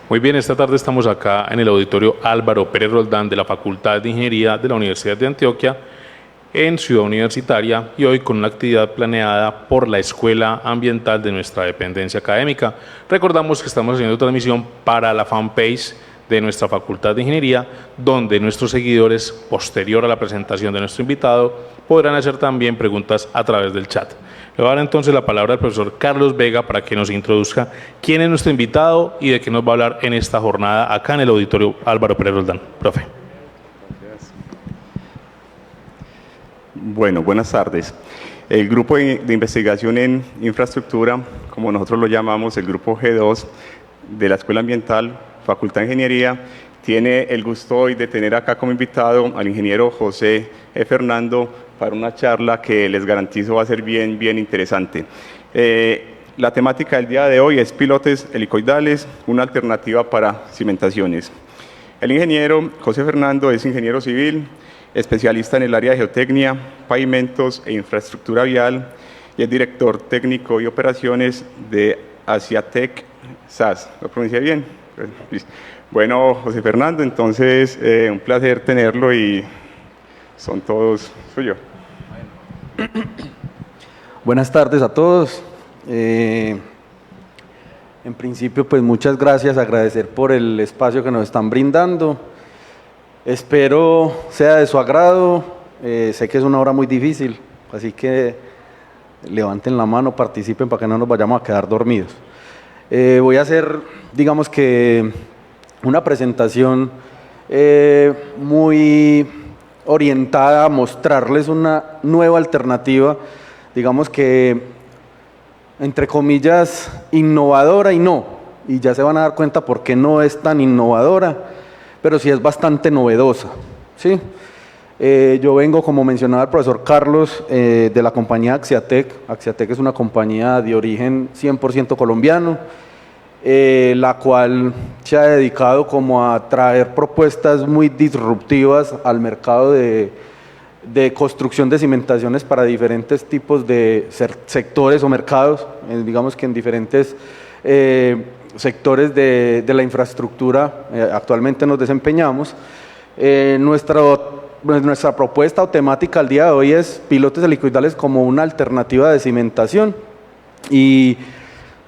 Muy bien, esta tarde estamos acá en el auditorio Álvaro Pérez Roldán de la Facultad de Ingeniería de la Universidad de Antioquia en Ciudad Universitaria y hoy con una actividad planeada por la Escuela Ambiental de nuestra dependencia académica. Recordamos que estamos haciendo transmisión para la fanpage de nuestra Facultad de Ingeniería, donde nuestros seguidores, posterior a la presentación de nuestro invitado, podrán hacer también preguntas a través del chat. Le voy a dar entonces la palabra al profesor Carlos Vega para que nos introduzca quién es nuestro invitado y de qué nos va a hablar en esta jornada acá en el auditorio Álvaro Pérez Roldán. Profe. Bueno, buenas tardes. El grupo de investigación en infraestructura, como nosotros lo llamamos, el grupo G2 de la Escuela Ambiental, Facultad de Ingeniería, tiene el gusto hoy de tener acá como invitado al ingeniero José Fernando para una charla que les garantizo va a ser bien interesante. La temática del día de hoy es pilotes helicoidales, una alternativa para cimentaciones. El ingeniero José Fernando es ingeniero civil, especialista en el área de geotecnia, pavimentos e infraestructura vial y es director técnico y operaciones de Asiatec SAS. ¿Lo pronuncié bien? Bueno, José Fernando, entonces un placer tenerlo y son todos suyos. Buenas tardes a todos. En principio, pues muchas gracias, agradecer por el espacio que nos están brindando. Espero sea de su agrado. Sé que es una hora muy difícil, así que levanten la mano, participen para que no nos vayamos a quedar dormidos. Voy a hacer, digamos que, una presentación muy orientada a mostrarles una nueva alternativa, digamos que, entre comillas, innovadora y ya se van a dar cuenta por qué no es tan innovadora, pero sí es bastante novedosa, ¿sí? Yo vengo, como mencionaba el profesor Carlos, de la compañía Axiatec. Axiatec es una compañía de origen 100% colombiano, la cual se ha dedicado como a traer propuestas muy disruptivas al mercado de construcción de cimentaciones para diferentes tipos de sectores o mercados, digamos que en diferentes sectores de la infraestructura actualmente nos desempeñamos. Nuestra propuesta o temática al día de hoy es pilotes helicoidales como una alternativa de cimentación. Y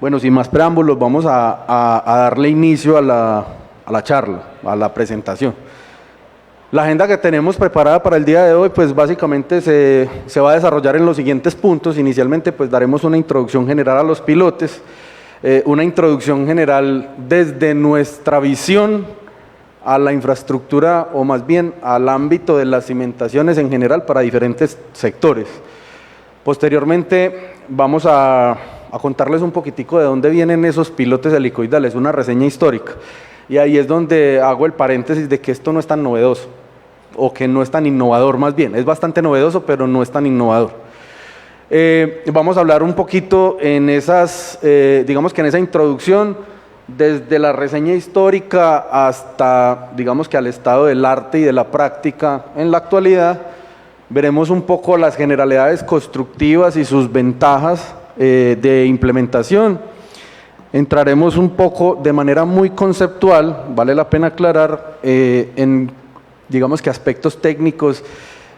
bueno, sin más preámbulos, vamos a darle inicio a la charla, a la presentación. La agenda que tenemos preparada para el día de hoy, pues básicamente se va a desarrollar en los siguientes puntos. Inicialmente, pues daremos una introducción general a los pilotes, una introducción general desde nuestra visión a la infraestructura, o más bien al ámbito de las cimentaciones en general para diferentes sectores. Posteriormente, vamos a contarles un poquitico de dónde vienen esos pilotes helicoidales, una reseña histórica. Y ahí es donde hago el paréntesis de que esto no es tan novedoso, o que no es tan innovador, más bien. Es bastante novedoso, pero no es tan innovador. Vamos a hablar un poquito en digamos que en esa introducción, desde la reseña histórica hasta, digamos que al estado del arte y de la práctica en la actualidad. Veremos un poco las generalidades constructivas y sus ventajas de implementación. Entraremos un poco de manera muy conceptual, vale la pena aclarar, en, digamos que aspectos técnicos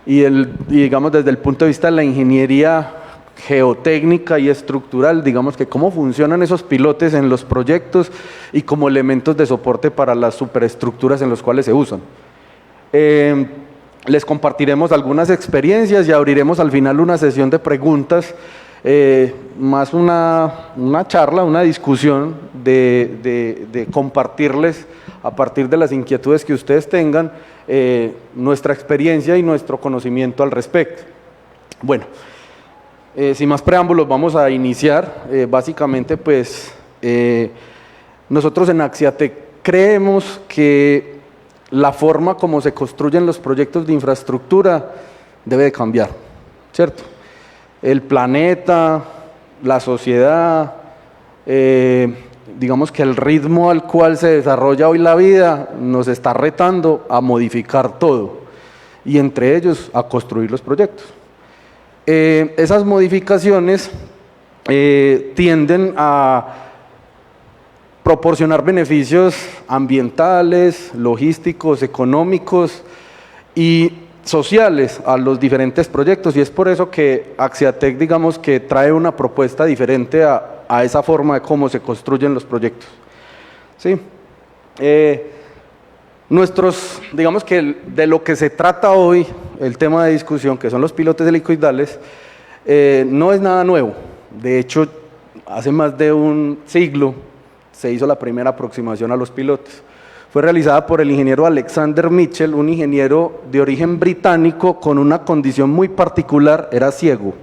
y digamos desde el punto de vista de la ingeniería geotécnica y estructural, digamos que cómo funcionan esos pilotes en los proyectos y como elementos de soporte para las superestructuras en los cuales se usan. Les compartiremos algunas experiencias y abriremos al final una sesión de preguntas, más una charla, una discusión de compartirles a partir de las inquietudes que ustedes tengan nuestra experiencia y nuestro conocimiento al respecto. Bueno, sin más preámbulos vamos a iniciar. Básicamente pues nosotros en Axiatec creemos que la forma como se construyen los proyectos de infraestructura debe de cambiar, ¿cierto? El planeta, la sociedad, digamos que el ritmo al cual se desarrolla hoy la vida nos está retando a modificar todo y entre ellos a construir los proyectos. Esas modificaciones tienden a proporcionar beneficios ambientales, logísticos, económicos y sociales a los diferentes proyectos, y es por eso que Axiatec, digamos, que trae una propuesta diferente a esa forma de cómo se construyen los proyectos. ¿Sí? Digamos que de lo que se trata hoy, el tema de discusión, que son los pilotes helicoidales, no es nada nuevo. De hecho, hace más de un siglo se hizo la primera aproximación a los pilotes. Fue realizada por el ingeniero Alexander Mitchell, un ingeniero de origen británico con una condición muy particular, era ciego.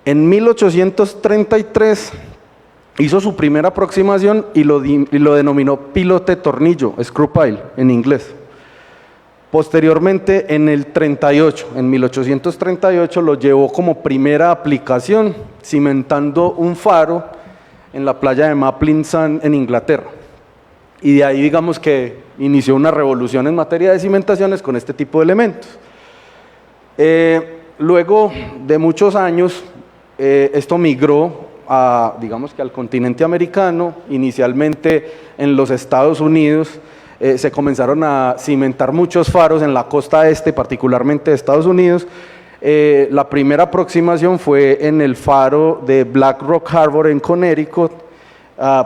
En 1833 hizo su primera aproximación y lo denominó pilote tornillo, screw pile en inglés. Posteriormente, en el 1838, lo llevó como primera aplicación, cimentando un faro en la playa de Maplin Sand en Inglaterra. Y de ahí, digamos, que inició una revolución en materia de cimentaciones con este tipo de elementos. Luego de muchos años, esto migró digamos que al continente americano. Inicialmente en los Estados Unidos se comenzaron a cimentar muchos faros en la costa este, particularmente de Estados Unidos. La primera aproximación fue en el faro de Black Rock Harbor en Connecticut,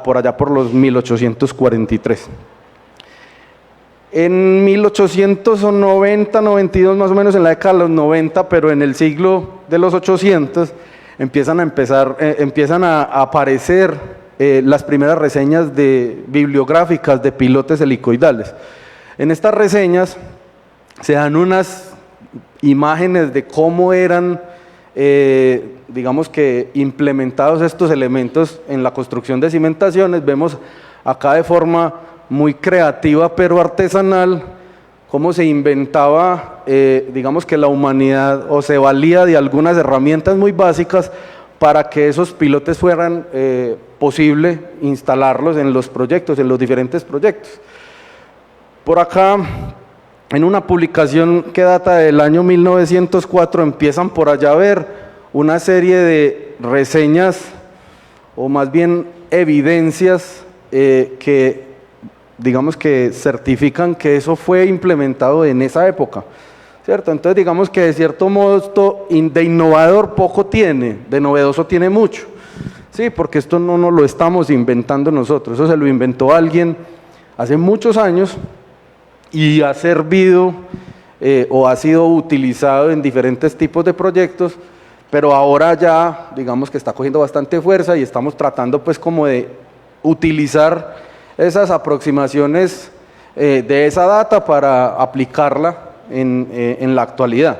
por allá por los 1843. En 1890, 92 más o menos, en la década de los 90, pero en el siglo de los 800, empiezan a aparecer las primeras reseñas bibliográficas de pilotes helicoidales. En estas reseñas se dan unas imágenes de cómo eran, digamos que, implementados estos elementos en la construcción de cimentaciones. Vemos acá de forma muy creativa pero artesanal cómo se inventaba, digamos que la humanidad, o se valía de algunas herramientas muy básicas para que esos pilotes fueran posible instalarlos en los proyectos, en los diferentes proyectos. Por acá, en una publicación que data del año 1904, empiezan por allá a ver una serie de reseñas, o más bien evidencias, que digamos que certifican que eso fue implementado en esa época, ¿cierto? Entonces digamos que de cierto modo esto de innovador poco tiene, de novedoso tiene mucho, ¿sí? Porque esto no nos lo estamos inventando nosotros, eso se lo inventó alguien hace muchos años y ha servido o ha sido utilizado en diferentes tipos de proyectos, pero ahora ya digamos que está cogiendo bastante fuerza y estamos tratando pues como de utilizar esas aproximaciones de esa data para aplicarla en la actualidad.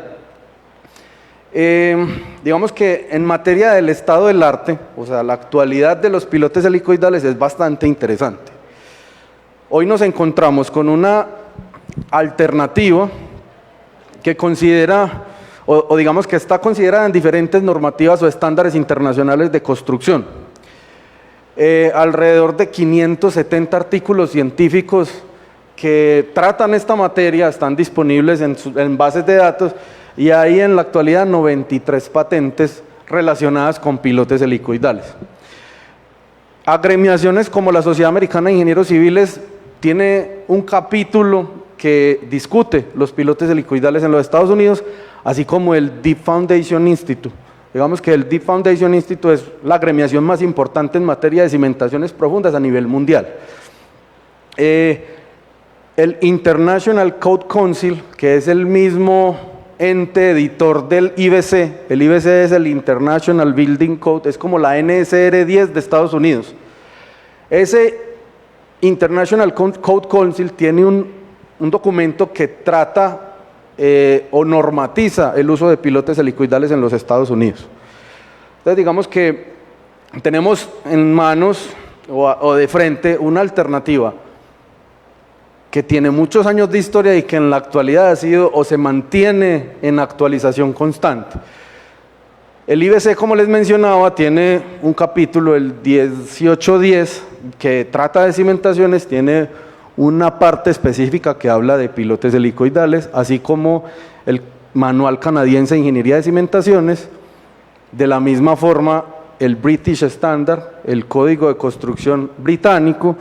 Digamos que en materia del estado del arte, o sea, la actualidad de los pilotes helicoidales es bastante interesante. Hoy nos encontramos con una alternativa que considera, o digamos que está considerada en diferentes normativas o estándares internacionales de construcción. Alrededor de 570 artículos científicos que tratan esta materia están disponibles en bases de datos, y hay en la actualidad 93 patentes relacionadas con pilotes helicoidales. Agremiaciones como la Sociedad Americana de Ingenieros Civiles tiene un capítulo que discute los pilotes helicoidales en los Estados Unidos, así como el Deep Foundation Institute. Digamos que el Deep Foundation Institute es la agremiación más importante en materia de cimentaciones profundas a nivel mundial. El International Code Council, que es el mismo ente editor del IBC, el IBC es el International Building Code, es como la NSR 10 de Estados Unidos. Ese International Code Council tiene un documento que trata o normatiza el uso de pilotes helicoidales en los Estados Unidos. Entonces digamos que tenemos en manos o de frente una alternativa que tiene muchos años de historia y que en la actualidad ha sido o se mantiene en actualización constante. El IBC, como les mencionaba, tiene un capítulo, el 1810, que trata de cimentaciones, tiene una parte específica que habla de pilotes helicoidales, así como el Manual Canadiense de Ingeniería de Cimentaciones. De la misma forma, el British Standard, el Código de Construcción británico,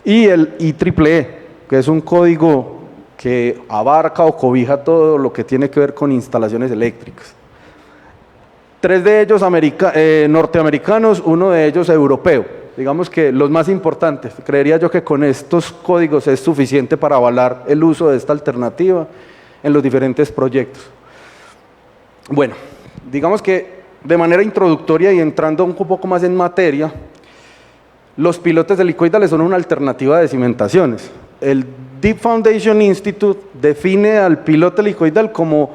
y el IEEE, que es un código que abarca o cobija todo lo que tiene que ver con instalaciones eléctricas. 3 de ellos norteamericanos, 1 de ellos europeo. Digamos que los más importantes. Creería yo que con estos códigos es suficiente para avalar el uso de esta alternativa en los diferentes proyectos. Bueno, digamos que de manera introductoria y entrando un poco más en materia, los pilotes helicoidales son una alternativa de cimentaciones. El Deep Foundation Institute define al pilote helicoidal como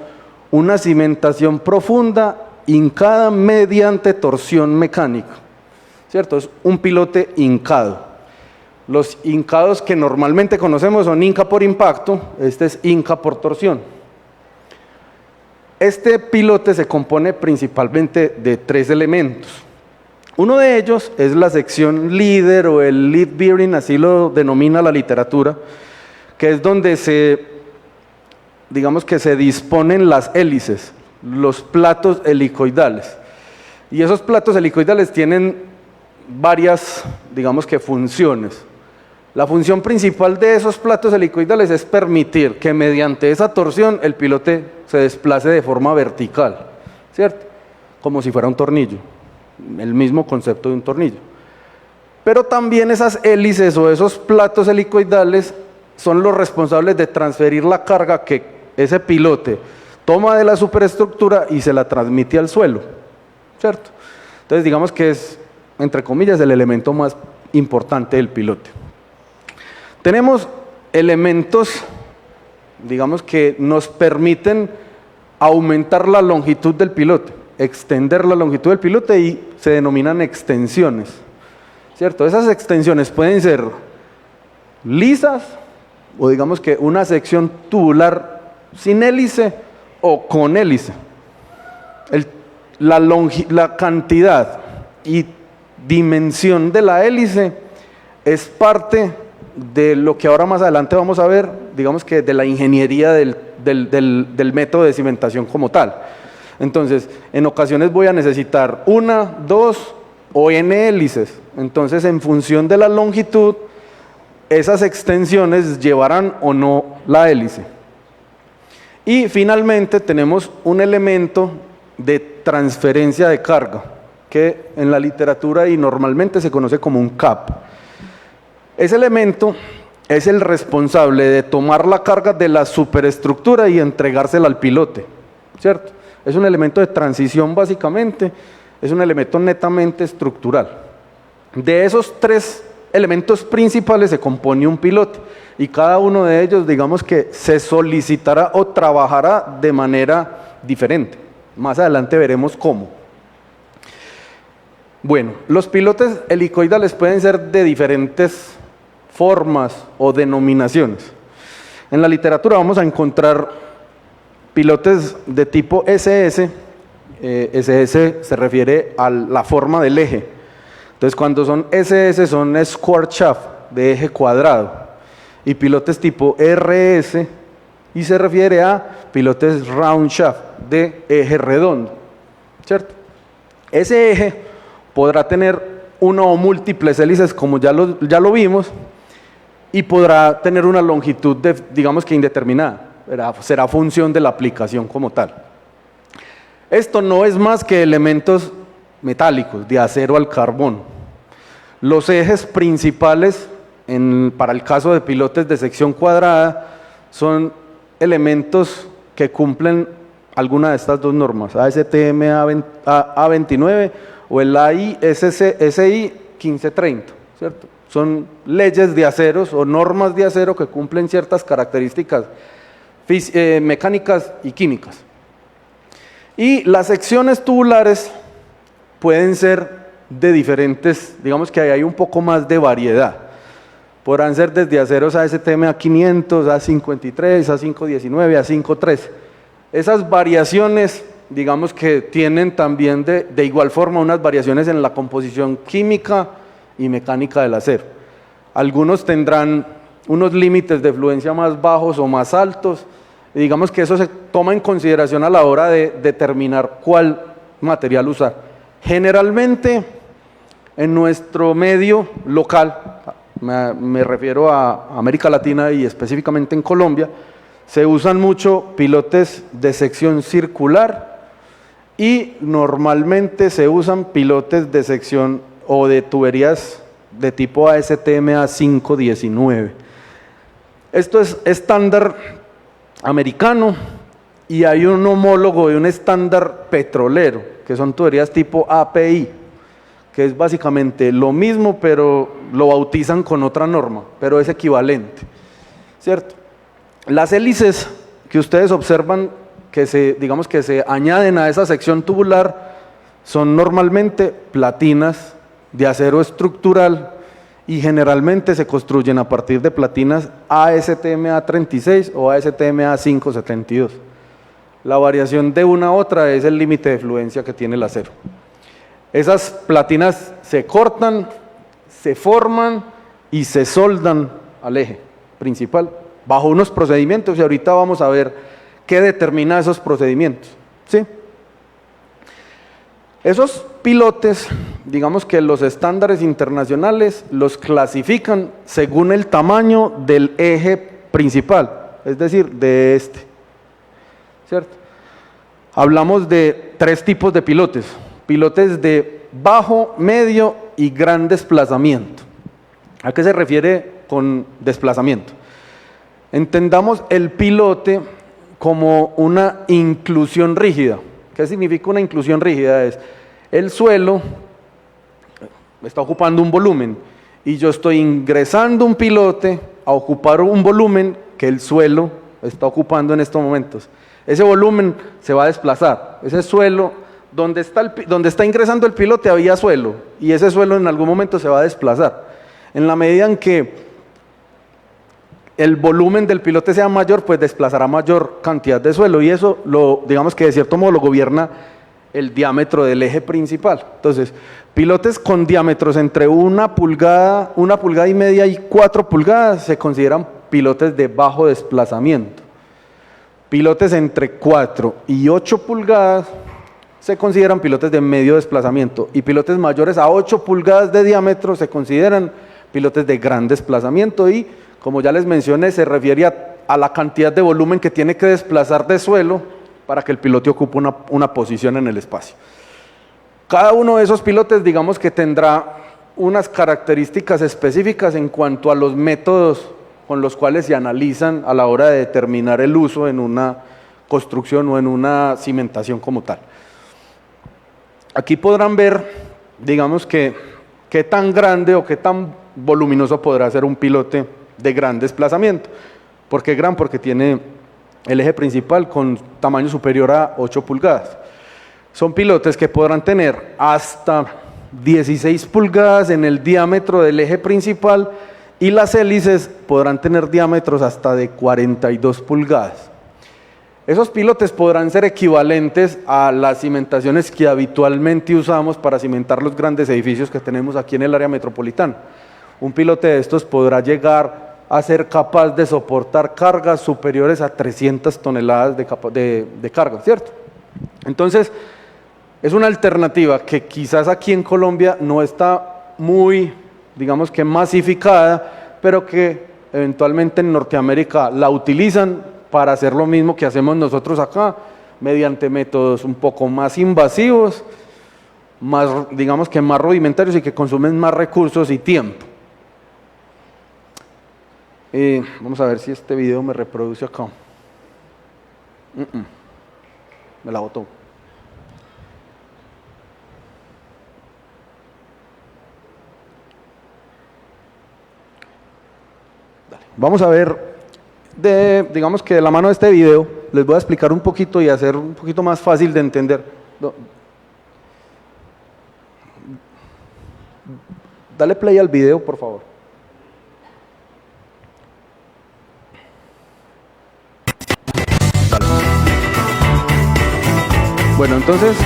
una cimentación profunda hincada mediante torsión mecánica, ¿cierto? Es un pilote hincado. Los hincados que normalmente conocemos son hinca por impacto, este es hinca por torsión. Este pilote se compone principalmente de 3 elementos. Uno de ellos es la sección líder o el lead bearing, así lo denomina la literatura, que es donde digamos que se disponen las hélices, los platos helicoidales. Y esos platos helicoidales tienen varias, digamos que funciones. La función principal de esos platos helicoidales es permitir que mediante esa torsión el pilote se desplace de forma vertical, ¿cierto? Como si fuera un tornillo, el mismo concepto de un tornillo. Pero también esas hélices o esos platos helicoidales son los responsables de transferir la carga que ese pilote toma de la superestructura y se la transmite al suelo, ¿cierto? Entonces digamos que es, entre comillas, el elemento más importante del pilote. Tenemos elementos, digamos, que nos permiten aumentar la longitud del pilote, extender la longitud del pilote y se denominan extensiones, ¿cierto? Esas extensiones pueden ser lisas o digamos que una sección tubular sin hélice o con hélice. La cantidad y dimensión de la hélice es parte de lo que ahora más adelante vamos a ver, digamos que de la ingeniería del método de cimentación como tal. Entonces, en ocasiones voy a necesitar 1, 2 o n hélices. Entonces, en función de la longitud, esas extensiones llevarán o no la hélice. Y finalmente tenemos un elemento de transferencia de carga, que en la literatura y normalmente se conoce como un cap. Ese elemento es el responsable de tomar la carga de la superestructura y entregársela al pilote, ¿cierto? Es un elemento de transición básicamente, es un elemento netamente estructural. De esos 3 elementos principales se compone un pilote y cada uno de ellos, digamos que se solicitará o trabajará de manera diferente. Más adelante veremos cómo. Bueno, los pilotes helicoidales pueden ser de diferentes formas o denominaciones. En la literatura vamos a encontrar pilotes de tipo SS. SS se refiere a la forma del eje. Entonces, cuando son SS son square shaft, de eje cuadrado. Y pilotes tipo RS, y se refiere a pilotes round shaft, de eje redondo, ¿cierto? Ese eje podrá tener una o múltiples hélices, como ya lo vimos, y podrá tener una longitud, digamos que indeterminada. Será función de la aplicación como tal. Esto no es más que elementos metálicos, de acero al carbón. Los ejes principales, para el caso de pilotes de sección cuadrada, son elementos que cumplen alguna de estas 2 normas, ASTM A29 o el SI 1530, ¿cierto? Son leyes de aceros o normas de acero que cumplen ciertas características mecánicas y químicas. Y las secciones tubulares pueden ser de diferentes, digamos que ahí hay un poco más de variedad. Podrán ser desde aceros ASTM A500, A53, A519, A53. Esas variaciones, digamos que tienen también de igual forma unas variaciones en la composición química y mecánica del acero. Algunos tendrán unos límites de fluencia más bajos o más altos, y digamos que eso se toma en consideración a la hora de determinar cuál material usar. Generalmente, en nuestro medio local, me refiero a América Latina y específicamente en Colombia, se usan mucho pilotes de sección circular y normalmente se usan pilotes de sección o de tuberías de tipo ASTM A519. Esto es estándar americano y hay un homólogo y un estándar petrolero, que son tuberías tipo API, que es básicamente lo mismo, pero lo bautizan con otra norma, pero es equivalente, ¿cierto? Las hélices que ustedes observan digamos que se añaden a esa sección tubular son normalmente platinas de acero estructural y generalmente se construyen a partir de platinas ASTM A36 o ASTM A572. La variación de una a otra es el límite de fluencia que tiene el acero. Esas platinas se cortan, se forman y se soldan al eje principal bajo unos procedimientos y ahorita vamos a ver qué determina esos procedimientos, ¿sí? Esos pilotes, digamos que los estándares internacionales los clasifican según el tamaño del eje principal, es decir, de este, ¿cierto? Hablamos de 3 tipos de pilotes: pilotes de bajo, medio y gran desplazamiento. ¿A qué se refiere con desplazamiento? Entendamos el pilote como una inclusión rígida. ¿Qué significa una inclusión rígida? Es el suelo está ocupando un volumen y yo estoy ingresando un pilote a ocupar un volumen que el suelo está ocupando en estos momentos. Ese volumen se va a desplazar. Ese suelo, donde está ingresando el pilote había suelo y ese suelo en algún momento se va a desplazar. En la medida en que el volumen del pilote sea mayor, pues desplazará mayor cantidad de suelo y eso, digamos que de cierto modo lo gobierna el diámetro del eje principal. Entonces, pilotes con diámetros entre 1 pulgada, 1,5 pulgadas y 4 pulgadas se consideran pilotes de bajo desplazamiento. Pilotes entre 4 y 8 pulgadas se consideran pilotes de medio desplazamiento y pilotes mayores a 8 pulgadas de diámetro se consideran pilotes de gran desplazamiento y, como ya les mencioné, se refiere a la cantidad de volumen que tiene que desplazar de suelo para que el pilote ocupe una posición en el espacio. Cada uno de esos pilotes, digamos que tendrá unas características específicas en cuanto a los métodos con los cuales se analizan a la hora de determinar el uso en una construcción o en una cimentación como tal. Aquí podrán ver, digamos que qué tan grande o qué tan voluminoso podrá ser un pilote de gran desplazamiento. ¿Por qué gran? Porque tiene el eje principal con tamaño superior a 8 pulgadas. Son pilotes que podrán tener hasta 16 pulgadas en el diámetro del eje principal y las hélices podrán tener diámetros hasta de 42 pulgadas. Esos pilotes podrán ser equivalentes a las cimentaciones que habitualmente usamos para cimentar los grandes edificios que tenemos aquí en el área metropolitana. Un pilote de estos podrá llegar a ser capaz de soportar cargas superiores a 300 toneladas de carga, ¿cierto? Entonces, es una alternativa que quizás aquí en Colombia no está muy, digamos que masificada, pero que eventualmente en Norteamérica la utilizan para hacer lo mismo que hacemos nosotros acá, mediante métodos un poco más invasivos, más, digamos que más rudimentarios y que consumen más recursos y tiempo. Vamos a ver si este video me reproduce acá. Me la botó. Vamos a ver, digamos que de la mano de este video, les voy a explicar un poquito y hacer un poquito más fácil de entender. Dale play al video, por favor. Dale. Bueno, entonces...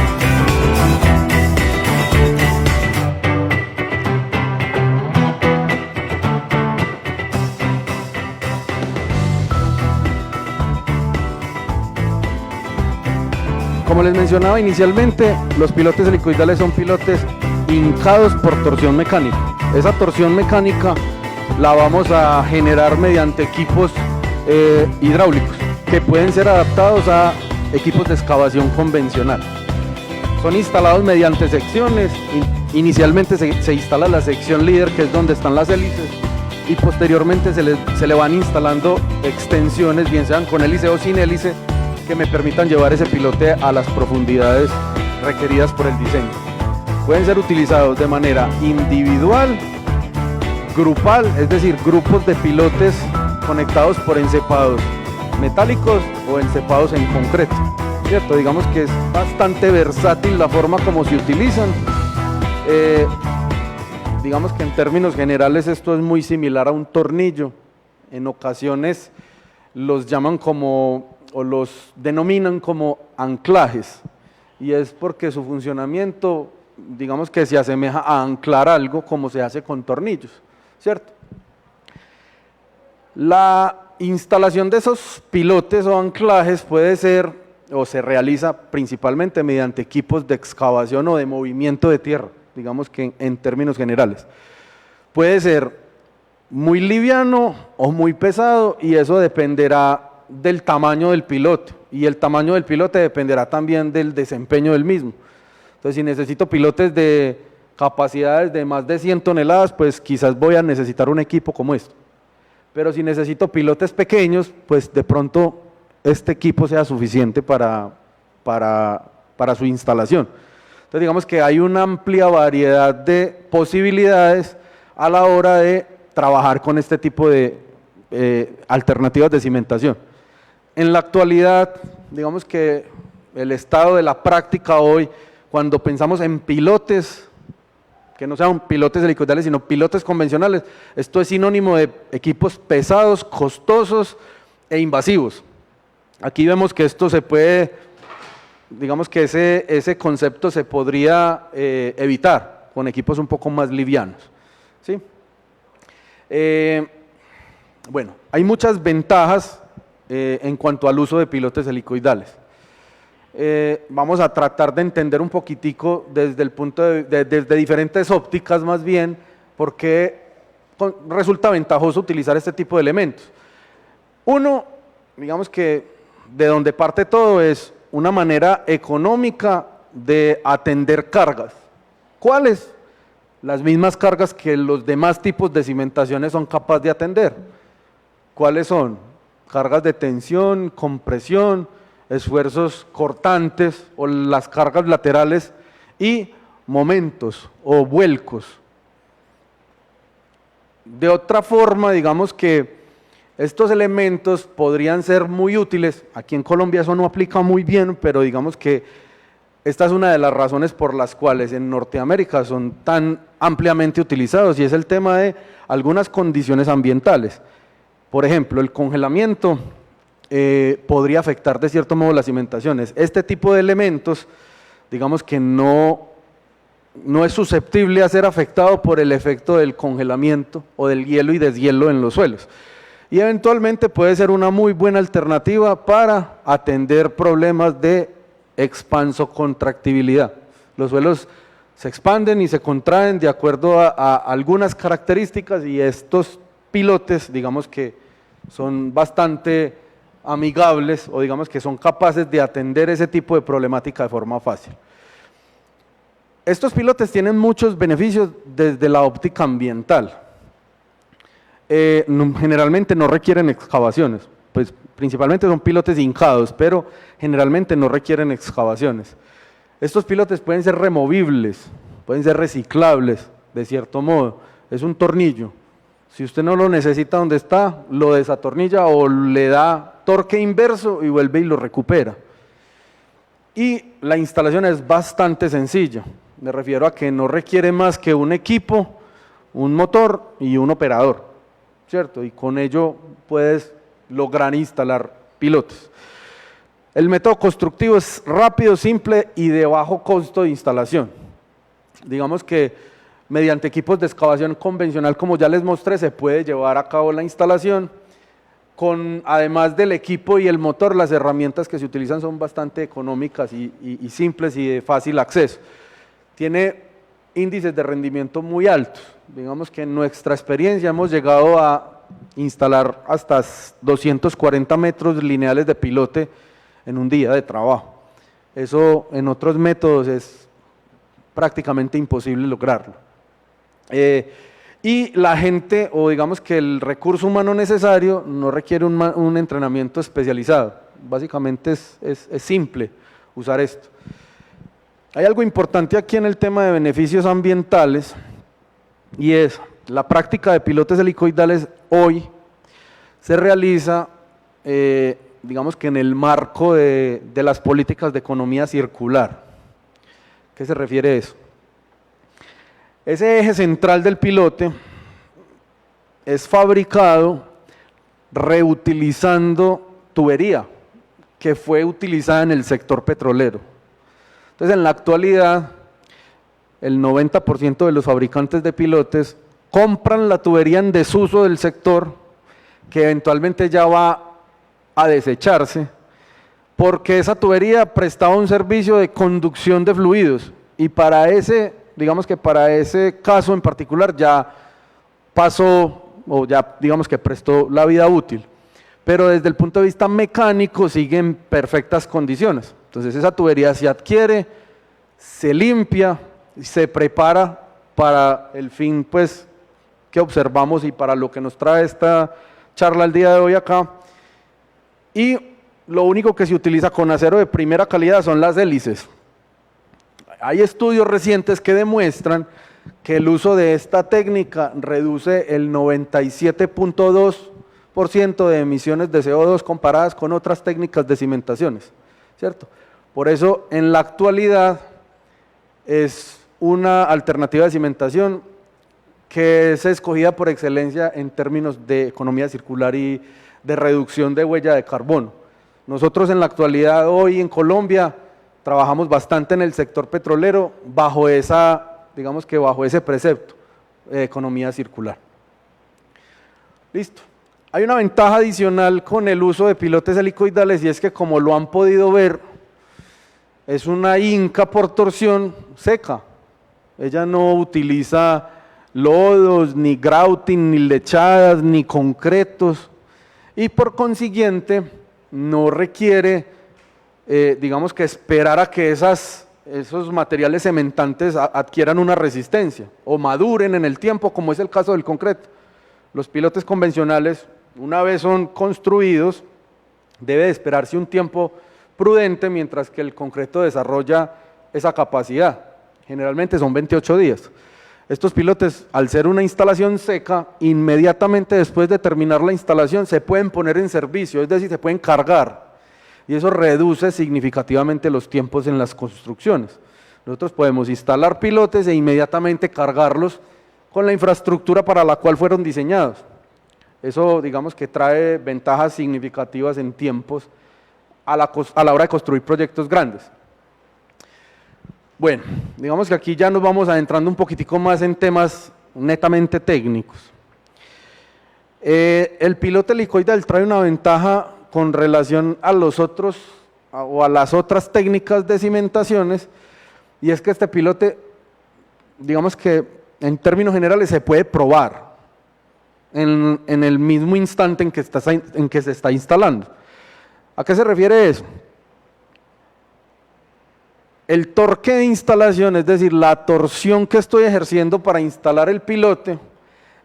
Como les mencionaba inicialmente, los pilotes helicoidales son pilotes hincados por torsión mecánica. Esa torsión mecánica la vamos a generar mediante equipos hidráulicos que pueden ser adaptados a equipos de excavación convencional. Son instalados mediante secciones. Inicialmente se instala la sección líder, que es donde están las hélices, y posteriormente se le van instalando extensiones, bien sean con hélice o sin hélice, que me permitan llevar ese pilote a las profundidades requeridas por el diseño. Pueden ser utilizados de manera individual, grupal, es decir, grupos de pilotes conectados por encepados metálicos o encepados en concreto, ¿cierto? Digamos que es bastante versátil la forma como se utilizan. Digamos que en términos generales esto es muy similar a un tornillo. En ocasiones los llaman como, o los denominan como anclajes, y es porque su funcionamiento, digamos que se asemeja a anclar algo como se hace con tornillos, ¿cierto? La instalación de esos pilotes o anclajes puede ser, o se realiza principalmente mediante equipos de excavación o de movimiento de tierra, digamos que en términos generales. Puede ser muy liviano o muy pesado, y eso dependerá del tamaño del pilote, y el tamaño del pilote dependerá también del desempeño del mismo. Entonces, si necesito pilotes de capacidades de más de 100 toneladas, pues quizás voy a necesitar un equipo como este. Pero si necesito pilotes pequeños, pues de pronto este equipo sea suficiente para su instalación. Entonces, digamos que hay una amplia variedad de posibilidades a la hora de trabajar con este tipo de alternativas de cimentación. En la actualidad, digamos que el estado de la práctica hoy, cuando pensamos en pilotes, que no sean pilotes helicoidales, sino pilotes convencionales, esto es sinónimo de equipos pesados, costosos e invasivos. Aquí vemos que esto se puede, digamos que ese concepto se podría evitar con equipos un poco más livianos, ¿sí? Bueno, hay muchas ventajas en cuanto al uso de pilotes helicoidales. Vamos a tratar de entender un poquitico desde el punto desde diferentes ópticas más bien, por qué resulta ventajoso utilizar este tipo de elementos. Uno, digamos que de donde parte todo es una manera económica de atender cargas. ¿Cuáles? Las mismas cargas que los demás tipos de cimentaciones son capaces de atender. ¿Cuáles son? Cargas de tensión, compresión, esfuerzos cortantes o las cargas laterales y momentos o vuelcos. De otra forma, digamos que estos elementos podrían ser muy útiles. Aquí en Colombia eso no aplica muy bien, pero digamos que esta es una de las razones por las cuales en Norteamérica son tan ampliamente utilizados, y es el tema de algunas condiciones ambientales. Por ejemplo, el congelamiento podría afectar de cierto modo las cimentaciones. Este tipo de elementos, digamos que no es susceptible a ser afectado por el efecto del congelamiento o del hielo y deshielo en los suelos. Y eventualmente puede ser una muy buena alternativa para atender problemas de expanso-contractibilidad. Los suelos se expanden y se contraen de acuerdo a algunas características, y estos pilotes, digamos que son bastante amigables, o digamos que son capaces de atender ese tipo de problemática de forma fácil. Estos pilotes tienen muchos beneficios desde la óptica ambiental. Generalmente no requieren excavaciones, pues principalmente son pilotes hincados, pero generalmente no requieren excavaciones. Estos pilotes pueden ser removibles, pueden ser reciclables de cierto modo. Es un tornillo. Si usted no lo necesita donde está, lo desatornilla o le da torque inverso y vuelve y lo recupera. Y la instalación es bastante sencilla. Me refiero a que no requiere más que un equipo, un motor y un operador, ¿cierto? Y con ello puedes lograr instalar pilotos. El método constructivo es rápido, simple y de bajo costo de instalación. Digamos que mediante equipos de excavación convencional, como ya les mostré, se puede llevar a cabo la instalación además del equipo y el motor, las herramientas que se utilizan son bastante económicas y simples y de fácil acceso. Tiene índices de rendimiento muy altos. Digamos que en nuestra experiencia hemos llegado a instalar hasta 240 metros lineales de pilote en un día de trabajo. Eso en otros métodos es prácticamente imposible lograrlo. Y la gente, o digamos que el recurso humano necesario, no requiere un entrenamiento especializado. Básicamente es simple usar esto. Hay algo importante aquí en el tema de beneficios ambientales, y es la práctica de pilotes helicoidales hoy se realiza, digamos que en el marco de las políticas de economía circular. ¿Qué se refiere a eso? Ese eje central del pilote es fabricado reutilizando tubería que fue utilizada en el sector petrolero. Entonces, en la actualidad, el 90% de los fabricantes de pilotes compran la tubería en desuso del sector, que eventualmente ya va a desecharse, porque esa tubería prestaba un servicio de conducción de fluidos, y para ese, digamos que para ese caso en particular ya pasó, o ya digamos que prestó la vida útil, pero desde el punto de vista mecánico sigue en perfectas condiciones. Entonces esa tubería se adquiere, se limpia, se prepara para el fin pues que observamos y para lo que nos trae esta charla el día de hoy acá, y lo único que se utiliza con acero de primera calidad son las hélices. Hay estudios recientes que demuestran que el uso de esta técnica reduce el 97.2% de emisiones de CO2 comparadas con otras técnicas de cimentaciones, ¿cierto? Por eso en la actualidad es una alternativa de cimentación que es escogida por excelencia en términos de economía circular y de reducción de huella de carbono. Nosotros en la actualidad hoy en Colombia trabajamos bastante en el sector petrolero bajo digamos que bajo ese precepto de economía circular. Listo. Hay una ventaja adicional con el uso de pilotes helicoidales, y es que, como lo han podido ver, es una inca por torsión seca. Ella no utiliza lodos, ni grouting, ni lechadas, ni concretos, y por consiguiente no requiere, digamos que esperar a que esos materiales cementantes adquieran una resistencia o maduren en el tiempo, como es el caso del concreto. Los pilotes convencionales, una vez son construidos, debe de esperarse un tiempo prudente, mientras que el concreto desarrolla esa capacidad. Generalmente son 28 días. Estos pilotes, al ser una instalación seca, inmediatamente después de terminar la instalación se pueden poner en servicio, es decir, se pueden cargar, y eso reduce significativamente los tiempos en las construcciones. Nosotros podemos instalar pilotes e inmediatamente cargarlos con la infraestructura para la cual fueron diseñados. Eso, digamos que trae ventajas significativas en tiempos a la hora de construir proyectos grandes. Bueno, digamos que aquí ya nos vamos adentrando un poquitico más en temas netamente técnicos. El piloto helicoidal trae una ventaja con relación a los otros o a las otras técnicas de cimentaciones, y es que este pilote, digamos que en términos generales, se puede probar en el mismo instante en que se está instalando. ¿A qué se refiere eso? El torque de instalación, es decir, la torsión que estoy ejerciendo para instalar el pilote,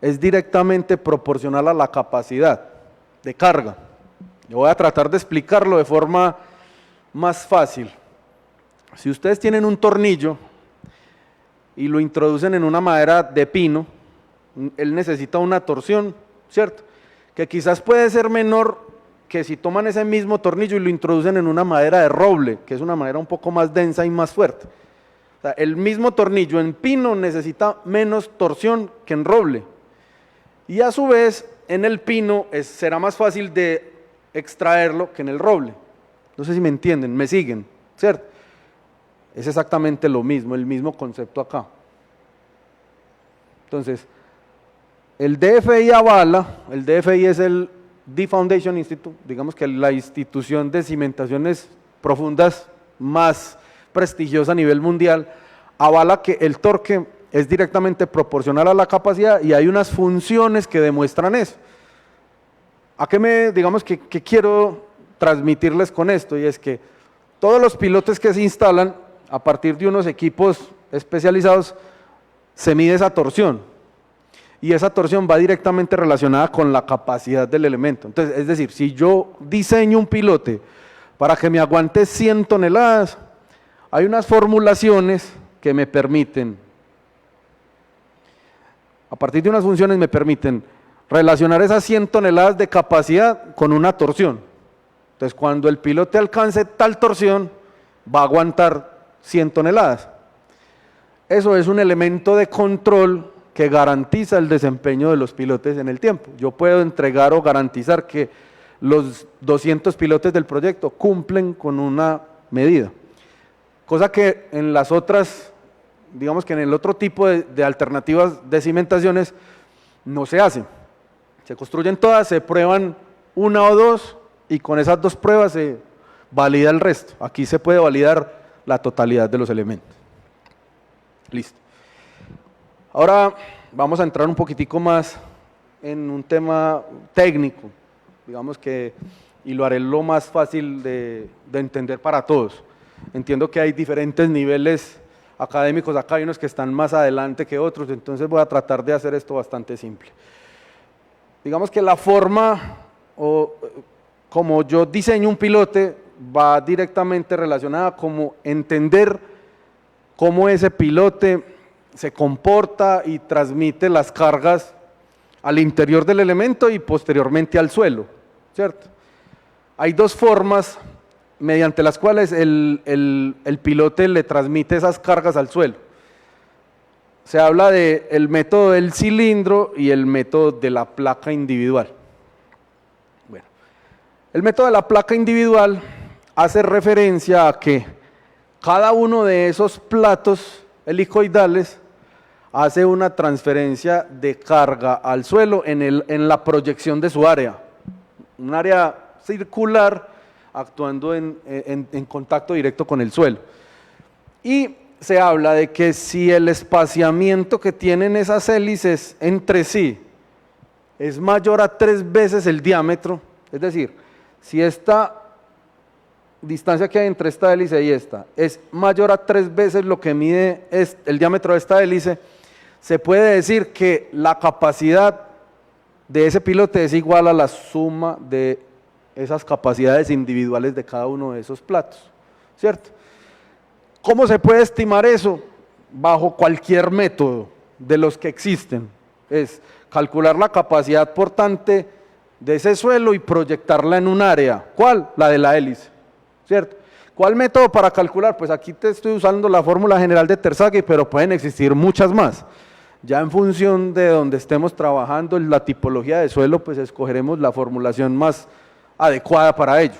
es directamente proporcional a la capacidad de carga. Yo voy a tratar de explicarlo de forma más fácil. Si ustedes tienen un tornillo y lo introducen en una madera de pino, él necesita una torsión, ¿cierto? Que quizás puede ser menor que si toman ese mismo tornillo y lo introducen en una madera de roble, que es una madera un poco más densa y más fuerte. O sea, el mismo tornillo en pino necesita menos torsión que en roble. Y a su vez, en el pino será más fácil de extraerlo que en el roble. No sé si me entienden, me siguen, ¿cierto? Es exactamente lo mismo, el mismo concepto acá. Entonces, el DFI avala, el DFI es el The Foundation Institute, digamos que la institución de cimentaciones profundas más prestigiosa a nivel mundial, avala que el torque es directamente proporcional a la capacidad y hay unas funciones que demuestran eso. ¿A qué digamos que quiero transmitirles con esto? Y es que todos los pilotes que se instalan a partir de unos equipos especializados se mide esa torsión y esa torsión va directamente relacionada con la capacidad del elemento. Entonces, es decir, si yo diseño un pilote para que me aguante 100 toneladas, hay unas formulaciones que me permiten, a partir de unas funciones me permiten relacionar esas 100 toneladas de capacidad con una torsión. Entonces, cuando el pilote alcance tal torsión, va a aguantar 100 toneladas. Eso es un elemento de control que garantiza el desempeño de los pilotes en el tiempo. Yo puedo entregar o garantizar que los 200 pilotes del proyecto cumplen con una medida. Cosa que en las otras, digamos que en el otro tipo de alternativas de cimentaciones no se hace. Se construyen todas, se prueban una o dos y con esas dos pruebas se valida el resto. Aquí se puede validar la totalidad de los elementos. Listo. Ahora vamos a entrar un poquitico más en un tema técnico, digamos que, y lo haré lo más fácil de entender para todos. Entiendo que hay diferentes niveles académicos, acá hay unos que están más adelante que otros, entonces voy a tratar de hacer esto bastante simple. Digamos que la forma, o como yo diseño un pilote, va directamente relacionada como entender cómo ese pilote se comporta y transmite las cargas al interior del elemento y posteriormente al suelo, ¿cierto? Hay dos formas mediante las cuales el pilote le transmite esas cargas al suelo. Se habla del método del cilindro y el método de la placa individual. Bueno, el método de la placa individual hace referencia a que cada uno de esos platos helicoidales hace una transferencia de carga al suelo en la proyección de su área, un área circular actuando en contacto directo con el suelo. Y se habla de que si el espaciamiento que tienen esas hélices entre sí es mayor a 3 veces el diámetro, es decir, si esta distancia que hay entre esta hélice y esta es mayor a 3 veces lo que mide el diámetro de esta hélice, se puede decir que la capacidad de ese pilote es igual a la suma de esas capacidades individuales de cada uno de esos platos, ¿cierto? ¿Cómo se puede estimar eso? Bajo cualquier método de los que existen. Es calcular la capacidad portante de ese suelo y proyectarla en un área. ¿Cuál? La de la hélice, ¿cierto? ¿Cuál método para calcular? Pues aquí te estoy usando la fórmula general de Terzaghi, pero pueden existir muchas más. Ya en función de donde estemos trabajando en la tipología de suelo, pues escogeremos la formulación más adecuada para ello.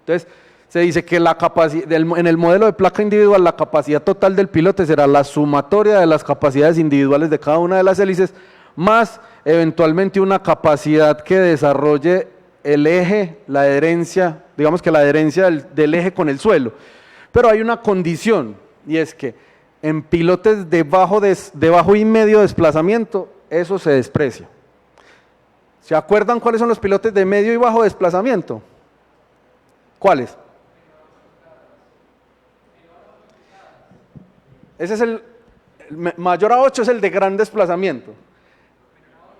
Entonces, se dice que la capacidad, en el modelo de placa individual, la capacidad total del pilote será la sumatoria de las capacidades individuales de cada una de las hélices, más eventualmente una capacidad que desarrolle el eje, la adherencia, digamos que la adherencia del eje con el suelo. Pero hay una condición, y es que en pilotes de bajo y medio desplazamiento, eso se desprecia. ¿Se acuerdan cuáles son los pilotes de medio y bajo desplazamiento? ¿Cuáles? Ese es el mayor a 8, es el de gran desplazamiento.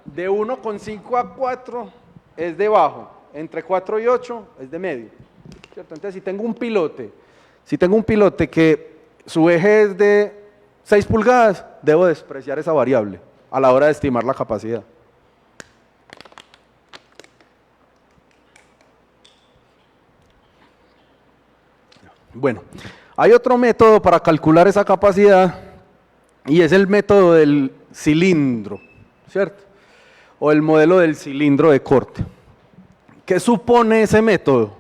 De 1,5 a 4 es de bajo, entre 4 y 8 es de medio, ¿cierto? Entonces, si tengo un pilote que su eje es de 6 pulgadas, debo despreciar esa variable a la hora de estimar la capacidad. Bueno, hay otro método para calcular esa capacidad y es el método del cilindro, ¿cierto? O el modelo del cilindro de corte. ¿Qué supone ese método?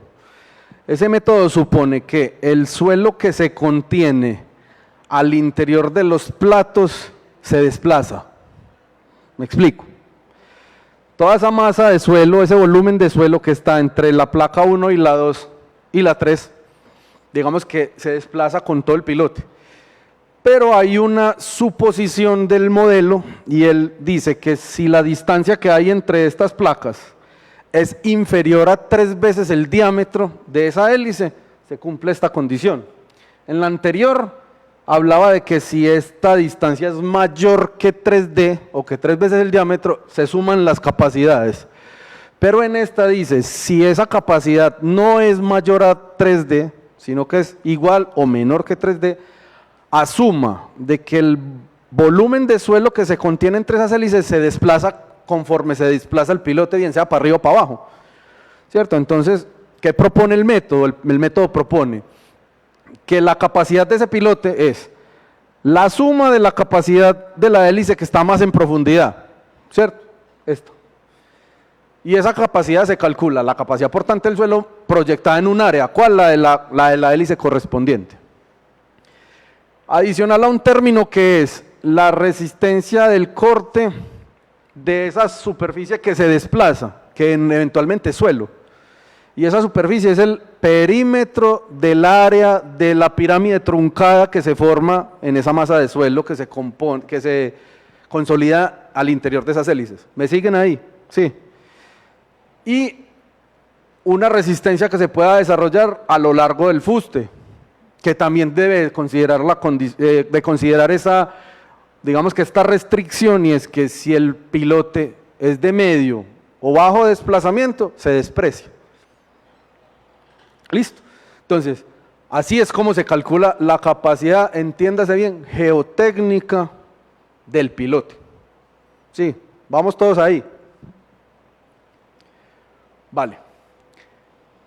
Ese método supone que el suelo que se contiene al interior de los platos se desplaza. ¿Me explico? toda esa masa de suelo, ese volumen de suelo que está entre la placa 1 y la 2 y la 3, digamos que se desplaza con todo el pilote. Pero hay una suposición del modelo y él dice que si la distancia que hay entre estas placas es inferior a 3 veces el diámetro de esa hélice, se cumple esta condición. En la anterior hablaba de que si esta distancia es mayor que 3D o que 3 veces el diámetro, se suman las capacidades. Pero en esta dice, si esa capacidad no es mayor a 3D, sino que es igual o menor que 3D, asuma de que el volumen de suelo que se contiene entre esas hélices se desplaza conforme se desplaza el pilote, bien sea para arriba o para abajo, ¿cierto? Entonces, ¿qué propone el método? El método propone que la capacidad de ese pilote es la suma de la capacidad de la hélice que está más en profundidad, ¿cierto? Esto. Y esa capacidad se calcula, la capacidad portante del suelo proyectada en un área. ¿Cuál? La de la hélice correspondiente. Adicional a un término que es la resistencia del corte de esa superficie que se desplaza, que eventualmente es suelo. Y esa superficie es el perímetro del área de la pirámide truncada que se forma en esa masa de suelo que se consolida al interior de esas hélices. ¿Me siguen ahí? Sí. Y una resistencia que se pueda desarrollar a lo largo del fuste, que también debe considerar esa, digamos que esta restricción, y es que si el pilote es de medio o bajo desplazamiento, se desprecia. Listo. Entonces, así es como se calcula la capacidad, entiéndase bien, geotécnica del pilote. Sí, vamos todos ahí. Vale.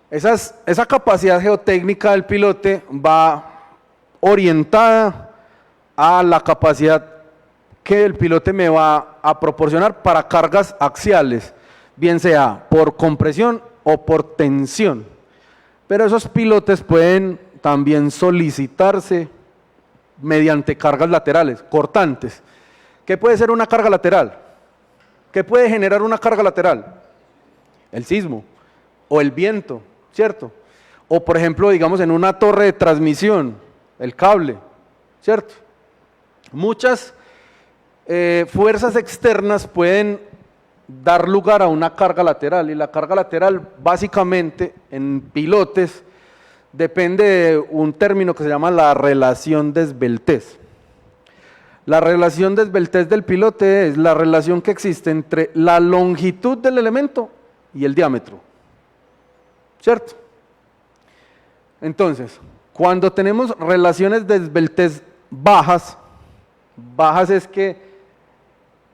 Esa capacidad geotécnica del pilote va orientada a la capacidad que el pilote me va a proporcionar para cargas axiales, bien sea por compresión o por tensión. Pero esos pilotes pueden también solicitarse mediante cargas laterales, cortantes. ¿Qué puede ser una carga lateral? ¿Qué puede generar una carga lateral? El sismo o el viento, ¿cierto? O por ejemplo, digamos en una torre de transmisión, el cable, ¿cierto? Muchas fuerzas externas pueden dar lugar a una carga lateral, y la carga lateral básicamente en pilotes depende de un término que se llama la relación de esbeltez. La relación de esbeltez del pilote es la relación que existe entre la longitud del elemento y el diámetro, ¿cierto? Entonces, cuando tenemos relaciones de esbeltez bajas es que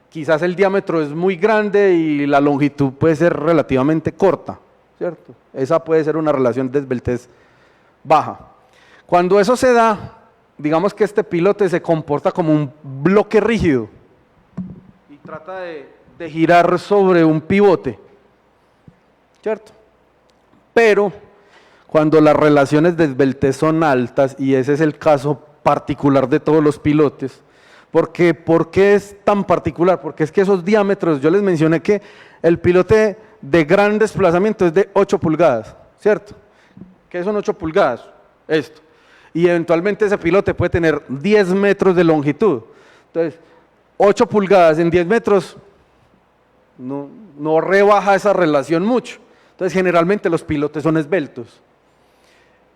quizás el diámetro es muy grande y la longitud puede ser relativamente corta, ¿cierto? Esa puede ser una relación de esbeltez baja. Cuando eso se da, digamos que este pilote se comporta como un bloque rígido y trata de girar sobre un pivote, ¿cierto? Pero cuando las relaciones de esbeltez son altas, y ese es el caso particular de todos los pilotes, ¿por qué es tan particular? Porque es que esos diámetros, yo les mencioné que el pilote de gran desplazamiento es de 8 pulgadas, ¿cierto? ¿Qué son 8 pulgadas? Esto. Y eventualmente ese pilote puede tener 10 metros de longitud. Entonces, 8 pulgadas en 10 metros no rebaja esa relación mucho. Entonces, generalmente los pilotes son esbeltos.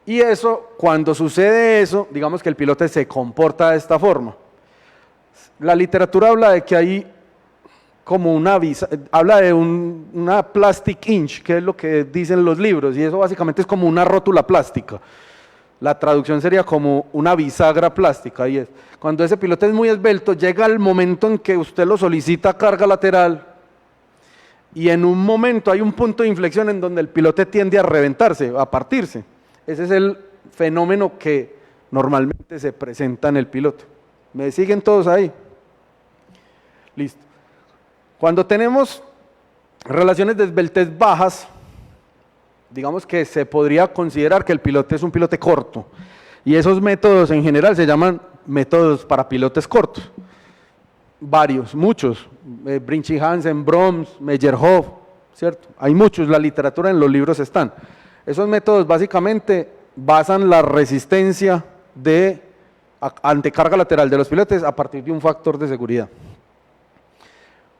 Y eso, cuando sucede eso, digamos que el pilote se comporta de esta forma. La literatura habla de que hay como habla de una plastic inch, que es lo que dicen los libros, y eso básicamente es como una rótula plástica. La traducción sería como una bisagra plástica, y es cuando ese pilote es muy esbelto, llega el momento en que usted lo solicita carga lateral, y en un momento hay un punto de inflexión en donde el pilote tiende a reventarse, a partirse. Ese es el fenómeno que normalmente se presenta en el piloto. ¿Me siguen todos ahí? Listo. Cuando tenemos relaciones de esbeltez bajas, digamos que se podría considerar que el pilote es un pilote corto, y esos métodos en general se llaman métodos para pilotes cortos. varios, muchos, Brinchy Hansen, Broms, Meyerhoff, ¿cierto? Hay muchos, la literatura en los libros están. Esos métodos básicamente basan la resistencia ante carga lateral de los pilotes a partir de un factor de seguridad.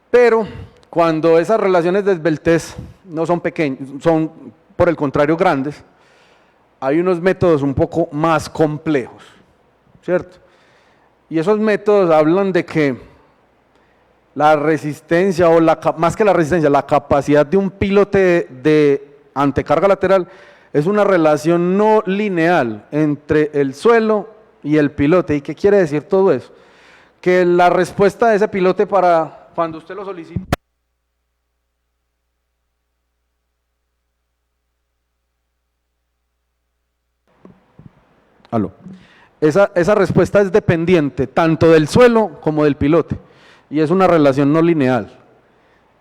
Pero cuando esas relaciones de esbeltez no son pequeñas, son por el contrario grandes, hay unos métodos un poco más complejos, ¿cierto? Y esos métodos hablan de que la resistencia, o más que la resistencia, la capacidad de un pilote de antecarga lateral es una relación no lineal entre el suelo y el pilote. ¿Y qué quiere decir todo eso? Que la respuesta de ese pilote para cuando usted lo solicita, esa respuesta es dependiente tanto del suelo como del pilote, y es una relación no lineal,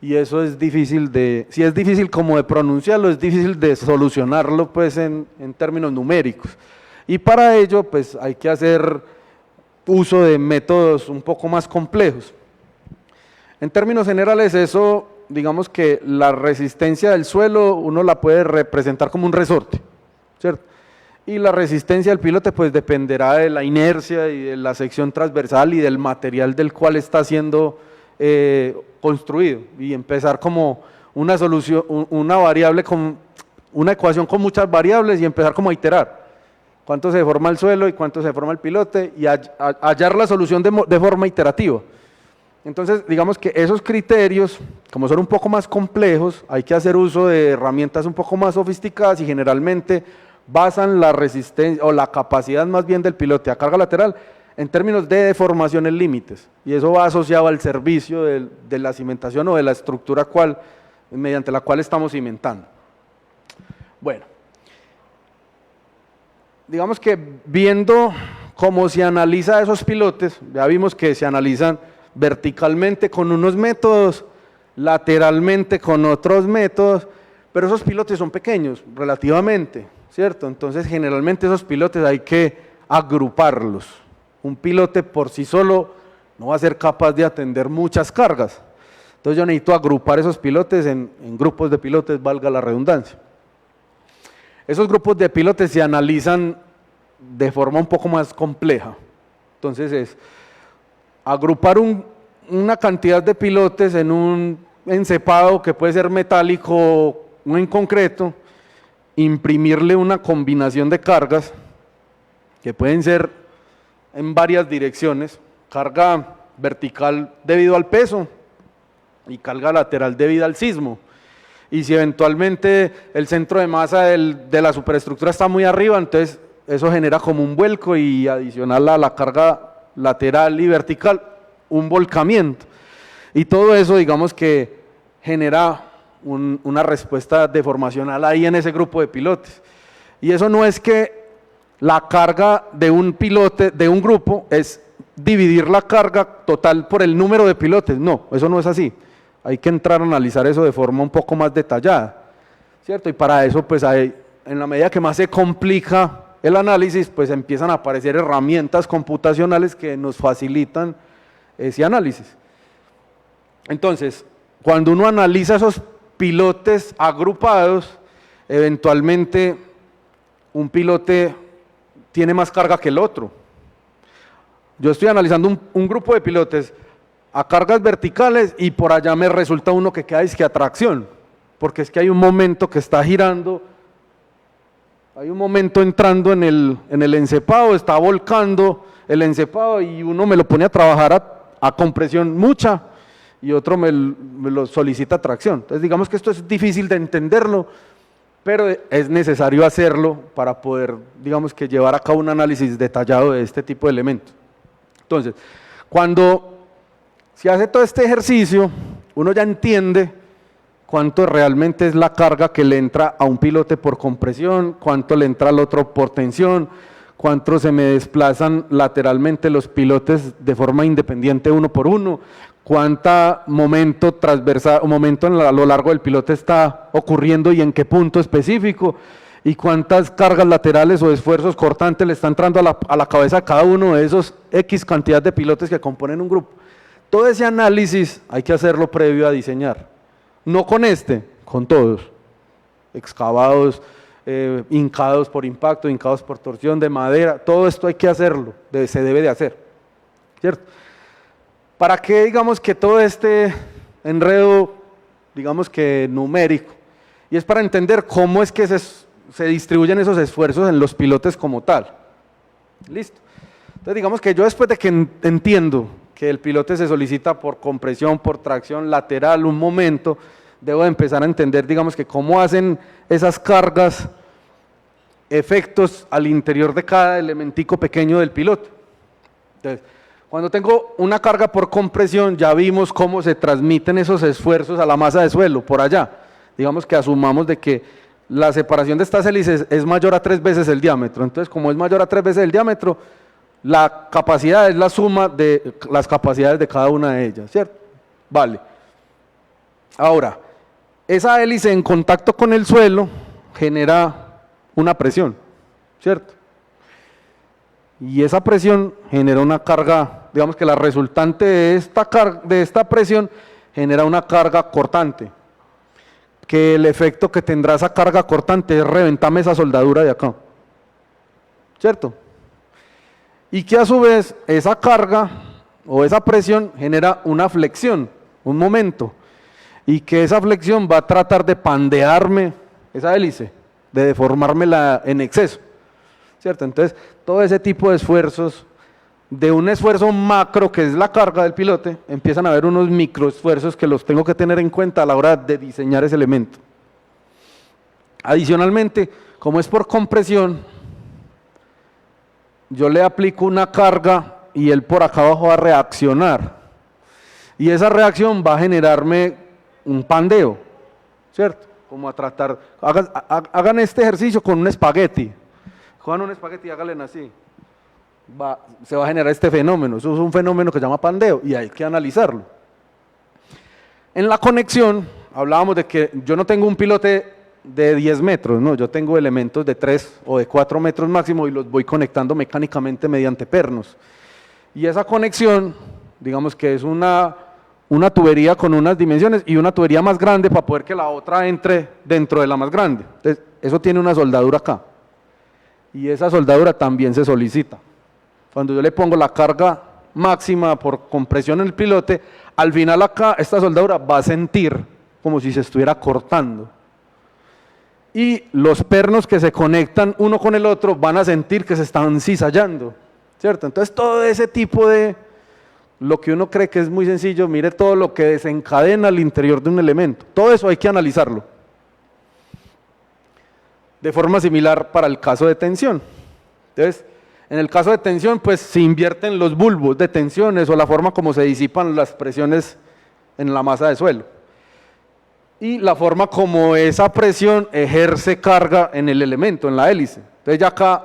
y eso es difícil si es difícil como de pronunciarlo, es difícil de solucionarlo pues en términos numéricos, y para ello pues hay que hacer uso de métodos un poco más complejos. En términos generales, eso, digamos que la resistencia del suelo uno la puede representar como un resorte, ¿cierto? Y la resistencia del pilote pues dependerá de la inercia y de la sección transversal y del material del cual está siendo construido, y empezar como una solución, una variable, una ecuación con muchas variables, y empezar como a iterar cuánto se deforma el suelo y cuánto se deforma el pilote, y hallar la solución de forma iterativa. Entonces, digamos que esos criterios, como son un poco más complejos, hay que hacer uso de herramientas un poco más sofisticadas, y generalmente basan la resistencia o la capacidad más bien del pilote a carga lateral en términos de deformaciones límites, y eso va asociado al servicio de la cimentación o de la estructura mediante la cual estamos cimentando. Bueno, digamos que viendo cómo se analiza esos pilotes, ya vimos que se analizan verticalmente con unos métodos, lateralmente con otros métodos, pero esos pilotes son pequeños relativamente, ¿cierto? Entonces generalmente esos pilotes hay que agruparlos. Un pilote por sí solo no va a ser capaz de atender muchas cargas, entonces yo necesito agrupar esos pilotes en grupos de pilotes, valga la redundancia. Esos grupos de pilotes se analizan de forma un poco más compleja, entonces es agrupar una cantidad de pilotes en un encepado que puede ser metálico o en concreto, imprimirle una combinación de cargas que pueden ser en varias direcciones, carga vertical debido al peso y carga lateral debido al sismo, y si eventualmente el centro de masa de la superestructura está muy arriba, entonces eso genera como un vuelco, y adicional a la carga lateral y vertical, un volcamiento, y todo eso digamos que genera una respuesta deformacional ahí en ese grupo de pilotes. Y eso no es que la carga de un pilote, de un grupo, es dividir la carga total por el número de pilotes, no, eso no es así, hay que entrar a analizar eso de forma un poco más detallada, ¿cierto? Y para eso pues en la medida que más se complica el análisis, pues empiezan a aparecer herramientas computacionales que nos facilitan ese análisis. Entonces, cuando uno analiza esos pilotes agrupados, eventualmente un pilote tiene más carga que el otro. Yo estoy analizando un grupo de pilotes a cargas verticales, y por allá me resulta uno que queda disque a tracción, porque es que hay un momento que está girando, hay un momento entrando en el encepado, está volcando el encepado, y uno me lo pone a trabajar a compresión mucha, y otro me lo solicita tracción. Entonces digamos que esto es difícil de entenderlo, pero es necesario hacerlo para poder, digamos que llevar a cabo un análisis detallado de este tipo de elementos. Entonces, cuando se hace todo este ejercicio, uno ya entiende cuánto realmente es la carga que le entra a un pilote por compresión, cuánto le entra al otro por tensión, cuánto se me desplazan lateralmente los pilotes de forma independiente uno por uno, cuánto momento transversal o momento a lo largo del pilote está ocurriendo y en qué punto específico, y cuántas cargas laterales o esfuerzos cortantes le está entrando a la cabeza a cada uno de esos X cantidad de pilotes que componen un grupo. Todo ese análisis hay que hacerlo previo a diseñar. No con con todos. Excavados, hincados por impacto, hincados por torsión de madera, todo esto hay que hacerlo, se debe de hacer, ¿cierto? ¿Para qué digamos que todo este enredo, digamos que numérico? Y es para entender cómo es que se distribuyen esos esfuerzos en los pilotes como tal. Listo. Entonces digamos que yo después de que entiendo que el pilote se solicita por compresión, por tracción lateral, un momento, debo de empezar a entender, digamos que cómo hacen esas cargas, efectos al interior de cada elementico pequeño del pilote. Entonces, cuando tengo una carga por compresión, ya vimos cómo se transmiten esos esfuerzos a la masa de suelo, por allá. Digamos que asumamos de que la separación de estas hélices es mayor a 3 veces el diámetro. Entonces, como es mayor a 3 veces el diámetro, la capacidad es la suma de las capacidades de cada una de ellas, ¿cierto? Vale. Ahora, esa hélice en contacto con el suelo genera una presión, ¿cierto? Y esa presión genera una carga, digamos que la resultante de esta presión genera una carga cortante, que el efecto que tendrá esa carga cortante es reventarme esa soldadura de acá, ¿cierto? Y que a su vez esa carga o esa presión genera una flexión, un momento, y que esa flexión va a tratar de pandearme esa hélice, de deformármela en exceso, ¿cierto? Entonces, todo ese tipo de esfuerzos, de un esfuerzo macro que es la carga del pilote, empiezan a haber unos microesfuerzos que los tengo que tener en cuenta a la hora de diseñar ese elemento. Adicionalmente, como es por compresión, yo le aplico una carga y él por acá abajo va a reaccionar. Y esa reacción va a generarme un pandeo, ¿cierto? Como a tratar, hagan este ejercicio con un espagueti. Cojan un espagueti y háganle así. Se va a generar este fenómeno. Eso es un fenómeno que se llama pandeo y hay que analizarlo. En la conexión, hablábamos de que yo no tengo un pilote de 10 metros, no, yo tengo elementos de 3 o de 4 metros máximo y los voy conectando mecánicamente mediante pernos. Y esa conexión, digamos que es una tubería con unas dimensiones y una tubería más grande para poder que la otra entre dentro de la más grande. Entonces, eso tiene una soldadura acá. Y esa soldadura también se solicita. Cuando yo le pongo la carga máxima por compresión en el pilote, al final acá esta soldadura va a sentir como si se estuviera cortando. Y los pernos que se conectan uno con el otro van a sentir que se están cizallando, ¿cierto? Entonces todo ese tipo de, lo que uno cree que es muy sencillo, mire todo lo que desencadena al interior de un elemento. Todo eso hay que analizarlo. De forma similar para el caso de tensión. Entonces, en el caso de tensión, pues se invierten los bulbos de tensiones o la forma como se disipan las presiones en la masa de suelo. Y la forma como esa presión ejerce carga en el elemento, en la hélice. Entonces ya acá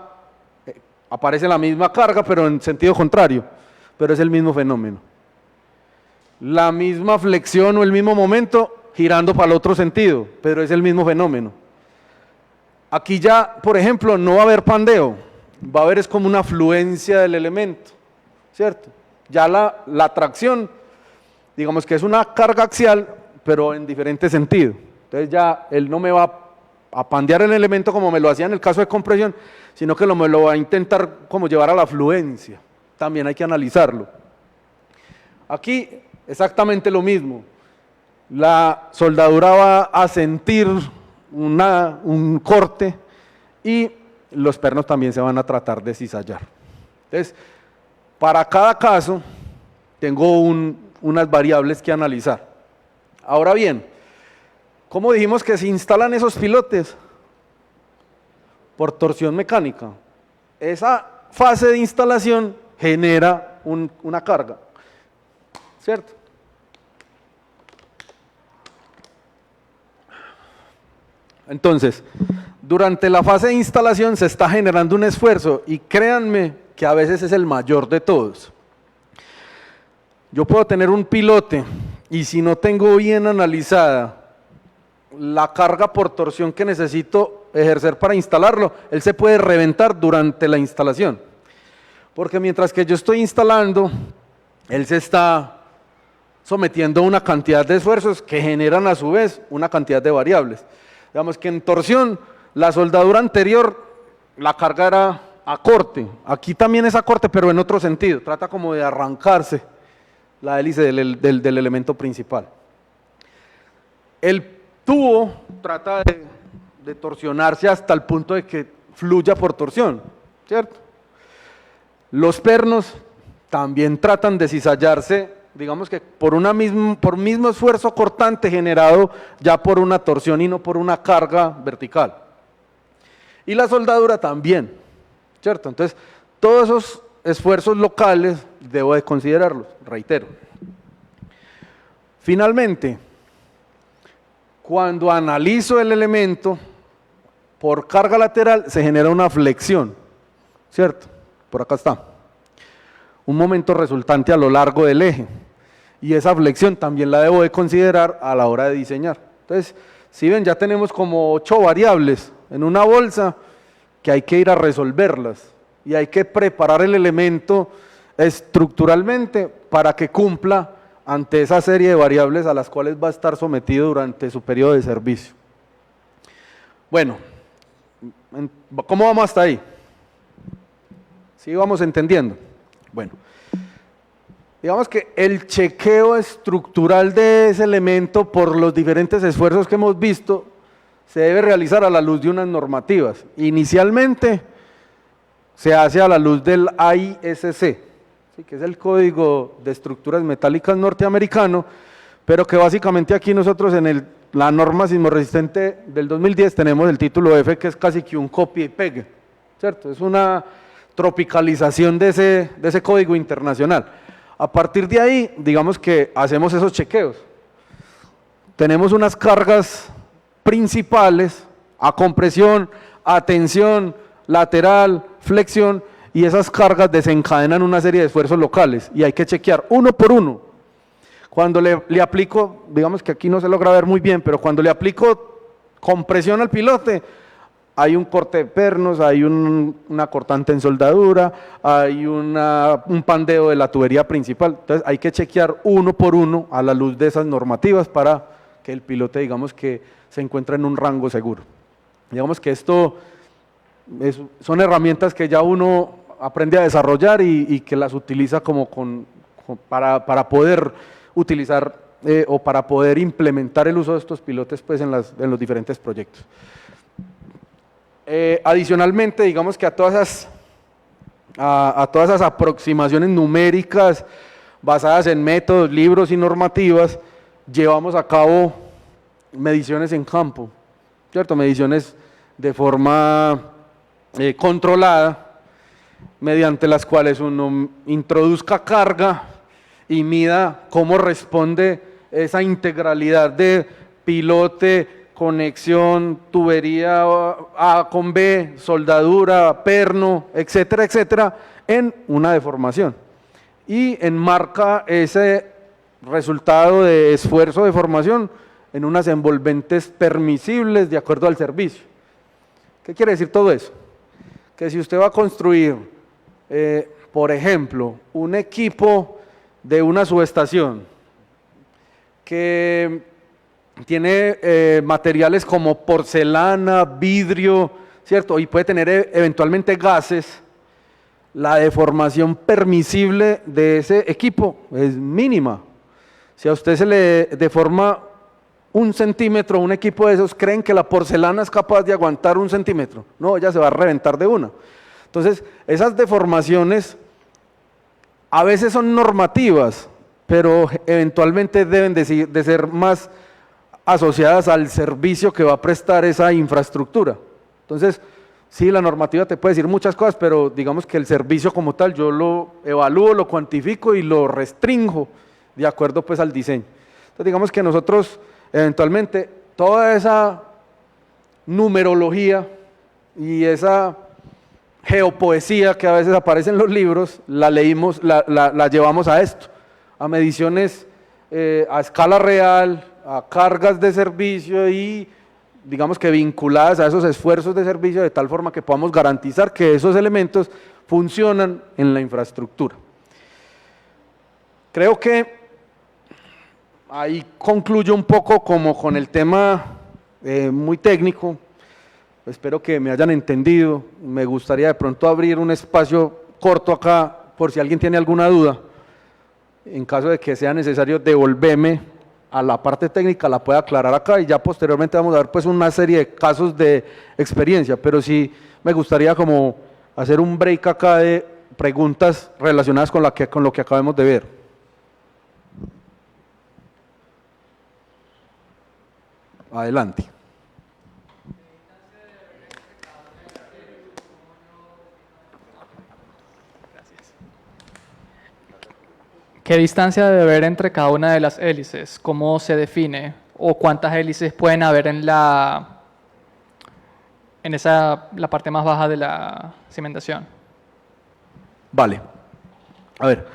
aparece la misma carga, pero en sentido contrario, pero es el mismo fenómeno. La misma flexión o el mismo momento girando para el otro sentido, pero es el mismo fenómeno. Aquí ya, por ejemplo, no va a haber pandeo, va a haber es como una fluencia del elemento, ¿cierto? Ya la tracción, digamos que es una carga axial, pero en diferente sentido. Entonces ya él no me va a pandear el elemento como me lo hacía en el caso de compresión, sino que me lo va a intentar como llevar a la fluencia. También hay que analizarlo. Aquí exactamente lo mismo. La soldadura va a sentir un corte y los pernos también se van a tratar de cizallar. Entonces, para cada caso tengo unas variables que analizar. Ahora bien, ¿cómo dijimos que se instalan esos pilotes? Por torsión mecánica. Esa fase de instalación genera una carga, ¿cierto? Entonces, durante la fase de instalación se está generando un esfuerzo y créanme que a veces es el mayor de todos. Yo puedo tener un pilote y si no tengo bien analizada la carga por torsión que necesito ejercer para instalarlo, él se puede reventar durante la instalación. Porque mientras que yo estoy instalando, él se está sometiendo una cantidad de esfuerzos que generan a su vez una cantidad de variables. Digamos que en torsión, la soldadura anterior, la carga era a corte, aquí también es a corte, pero en otro sentido, trata como de arrancarse la hélice del elemento principal. El tubo trata de torsionarse hasta el punto de que fluya por torsión, ¿cierto? Los pernos también tratan de cizallarse, digamos que por mismo esfuerzo cortante generado ya por una torsión y no por una carga vertical. Y la soldadura también, ¿cierto? Entonces, todos esos esfuerzos locales debo de considerarlos, reitero. Finalmente, cuando analizo el elemento, por carga lateral se genera una flexión, ¿cierto? Por acá está. Un momento resultante a lo largo del eje. Y esa flexión también la debo de considerar a la hora de diseñar. Entonces, si ven, ya tenemos como 8 variables en una bolsa que hay que ir a resolverlas. Y hay que preparar el elemento estructuralmente para que cumpla ante esa serie de variables a las cuales va a estar sometido durante su periodo de servicio. Bueno, ¿cómo vamos hasta ahí? ¿Sí vamos entendiendo? Bueno, digamos que el chequeo estructural de ese elemento por los diferentes esfuerzos que hemos visto se debe realizar a la luz de unas normativas. Inicialmente se hace a la luz del AISC, ¿sí? Que es el Código de Estructuras Metálicas norteamericano, pero que básicamente aquí nosotros en la norma sismorresistente del 2010 tenemos el título F, que es casi que un copia y pegue, ¿cierto? Es una tropicalización de ese código internacional. A partir de ahí, digamos que hacemos esos chequeos. Tenemos unas cargas principales a compresión, a tensión, lateral, flexión, y esas cargas desencadenan una serie de esfuerzos locales y hay que chequear uno por uno. Cuando le aplico, digamos que aquí no se logra ver muy bien, pero cuando le aplico compresión al pilote, hay un corte de pernos, hay una cortante en soldadura, hay un pandeo de la tubería principal. Entonces hay que chequear uno por uno a la luz de esas normativas para que el pilote, digamos, que se encuentre en un rango seguro. Digamos que esto son herramientas que ya uno aprende a desarrollar y que las utiliza para poder utilizar o para poder implementar el uso de estos pilotes pues, en los diferentes proyectos. Adicionalmente, digamos que a todas esas aproximaciones numéricas basadas en métodos, libros y normativas, llevamos a cabo mediciones en campo, ¿cierto? Mediciones de forma controlada, mediante las cuales uno introduzca carga y mida cómo responde esa integralidad de pilote, conexión, tubería A con B, soldadura, perno, etcétera, etcétera, en una deformación. Y enmarca ese resultado de esfuerzo de formación en unas envolventes permisibles de acuerdo al servicio. ¿Qué quiere decir todo eso? Que si usted va a construir, por ejemplo, un equipo de una subestación que tiene materiales como porcelana, vidrio, ¿cierto? Y puede tener eventualmente gases, la deformación permisible de ese equipo es mínima. Si a usted se le deforma 1 centímetro un equipo de esos, ¿creen que la porcelana es capaz de aguantar 1 centímetro? No, ella se va a reventar de una. Entonces, esas deformaciones a veces son normativas, pero eventualmente deben de ser más asociadas al servicio que va a prestar esa infraestructura. Entonces, sí, la normativa te puede decir muchas cosas, pero digamos que el servicio como tal yo lo evalúo, lo cuantifico y lo restringo de acuerdo pues al diseño. Entonces, digamos que nosotros eventualmente toda esa numerología y esa geopoesía que a veces aparece en los libros, la leímos, la llevamos a esto, a mediciones a escala real, a cargas de servicio y digamos que vinculadas a esos esfuerzos de servicio de tal forma que podamos garantizar que esos elementos funcionan en la infraestructura. Creo que ahí concluyo un poco como con el tema muy técnico. Espero que me hayan entendido. Me gustaría de pronto abrir un espacio corto acá por si alguien tiene alguna duda. En caso de que sea necesario devolverme a la parte técnica, la puedo aclarar acá y ya posteriormente vamos a ver pues una serie de casos de experiencia, pero sí me gustaría como hacer un break acá de preguntas relacionadas con lo que acabamos de ver. Adelante. ¿Qué distancia debe haber entre cada una de las hélices? ¿Cómo se define? ¿O cuántas hélices pueden haber en la parte más baja de la cimentación? Vale. A ver,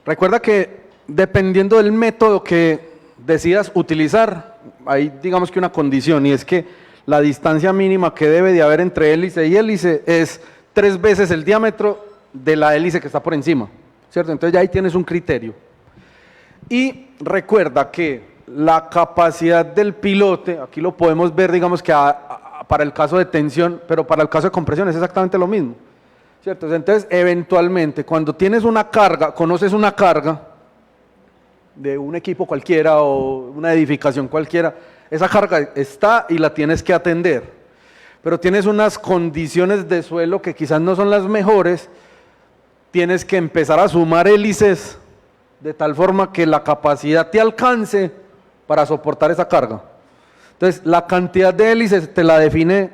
recuerda que dependiendo del método que decidas utilizar, hay digamos que una condición, y es que la distancia mínima que debe de haber entre hélice y hélice es 3 veces el diámetro de la hélice que está por encima, ¿cierto? Entonces ya ahí tienes un criterio. Y recuerda que la capacidad del pilote, aquí lo podemos ver digamos que para el caso de tensión, pero para el caso de compresión es exactamente lo mismo, ¿cierto? Entonces eventualmente cuando tienes una carga, conoces una carga de un equipo cualquiera o una edificación cualquiera, esa carga está y la tienes que atender, pero tienes unas condiciones de suelo que quizás no son las mejores, tienes que empezar a sumar hélices de tal forma que la capacidad te alcance para soportar esa carga. Entonces la cantidad de hélices te la define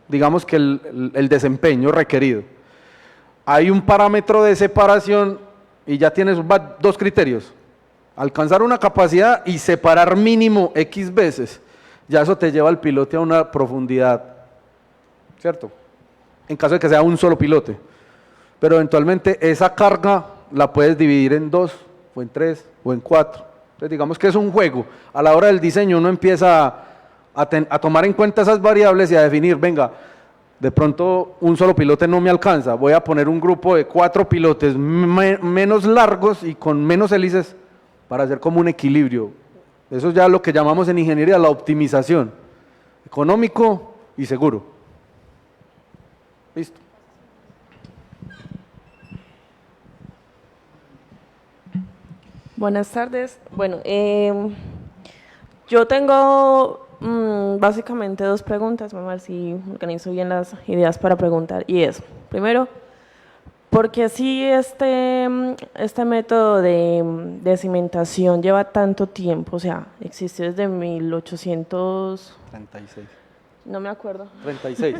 digamos que el desempeño requerido. Hay un parámetro de separación y ya tienes 2 criterios: alcanzar una capacidad y separar mínimo X veces. Ya eso te lleva al pilote a una profundidad, ¿cierto? En caso de que sea un solo pilote. Pero eventualmente esa carga la puedes dividir en 2, o en 3, o en 4. Entonces digamos que es un juego. A la hora del diseño uno empieza a tomar en cuenta esas variables y a definir, venga, de pronto un solo pilote no me alcanza, voy a poner un grupo de 4 pilotes menos largos y con menos hélices, para hacer como un equilibrio. Eso es ya lo que llamamos en ingeniería la optimización, económico y seguro. Listo. Buenas tardes. Bueno, yo tengo básicamente 2 preguntas, vamos a ver si organizo bien las ideas para preguntar. Y es, primero, ¿por qué si este método de cimentación lleva tanto tiempo? O sea, existió desde 1836. No me acuerdo. 36.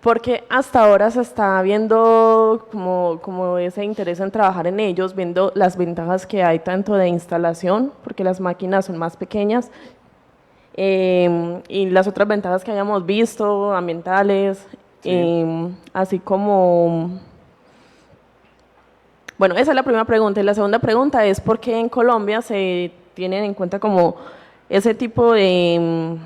Porque hasta ahora se está viendo como ese interés en trabajar en ellos, viendo las ventajas que hay tanto de instalación, porque las máquinas son más pequeñas, y las otras ventajas que hayamos visto, ambientales, sí. Así como... Bueno, esa es la primera pregunta. Y la segunda pregunta es ¿por qué en Colombia se tienen en cuenta como ese tipo de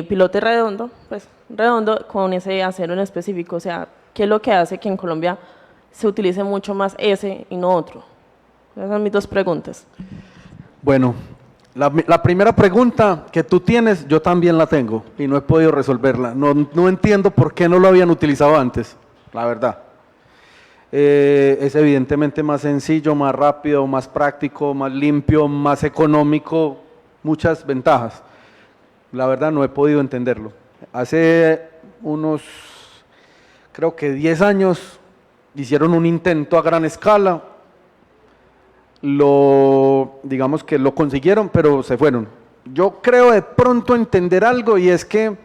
pilote redondo, pues redondo con ese acero en específico? O sea, ¿qué es lo que hace que en Colombia se utilice mucho más ese y no otro? Esas son mis 2 preguntas. Bueno, la primera pregunta que tú tienes, yo también la tengo y no he podido resolverla. No entiendo por qué no lo habían utilizado antes, la verdad. Es evidentemente más sencillo, más rápido, más práctico, más limpio, más económico, muchas ventajas. La verdad no he podido entenderlo. Hace unos, creo que 10 años, hicieron un intento a gran escala, digamos que lo consiguieron, pero se fueron. Yo creo de pronto entender algo, y es que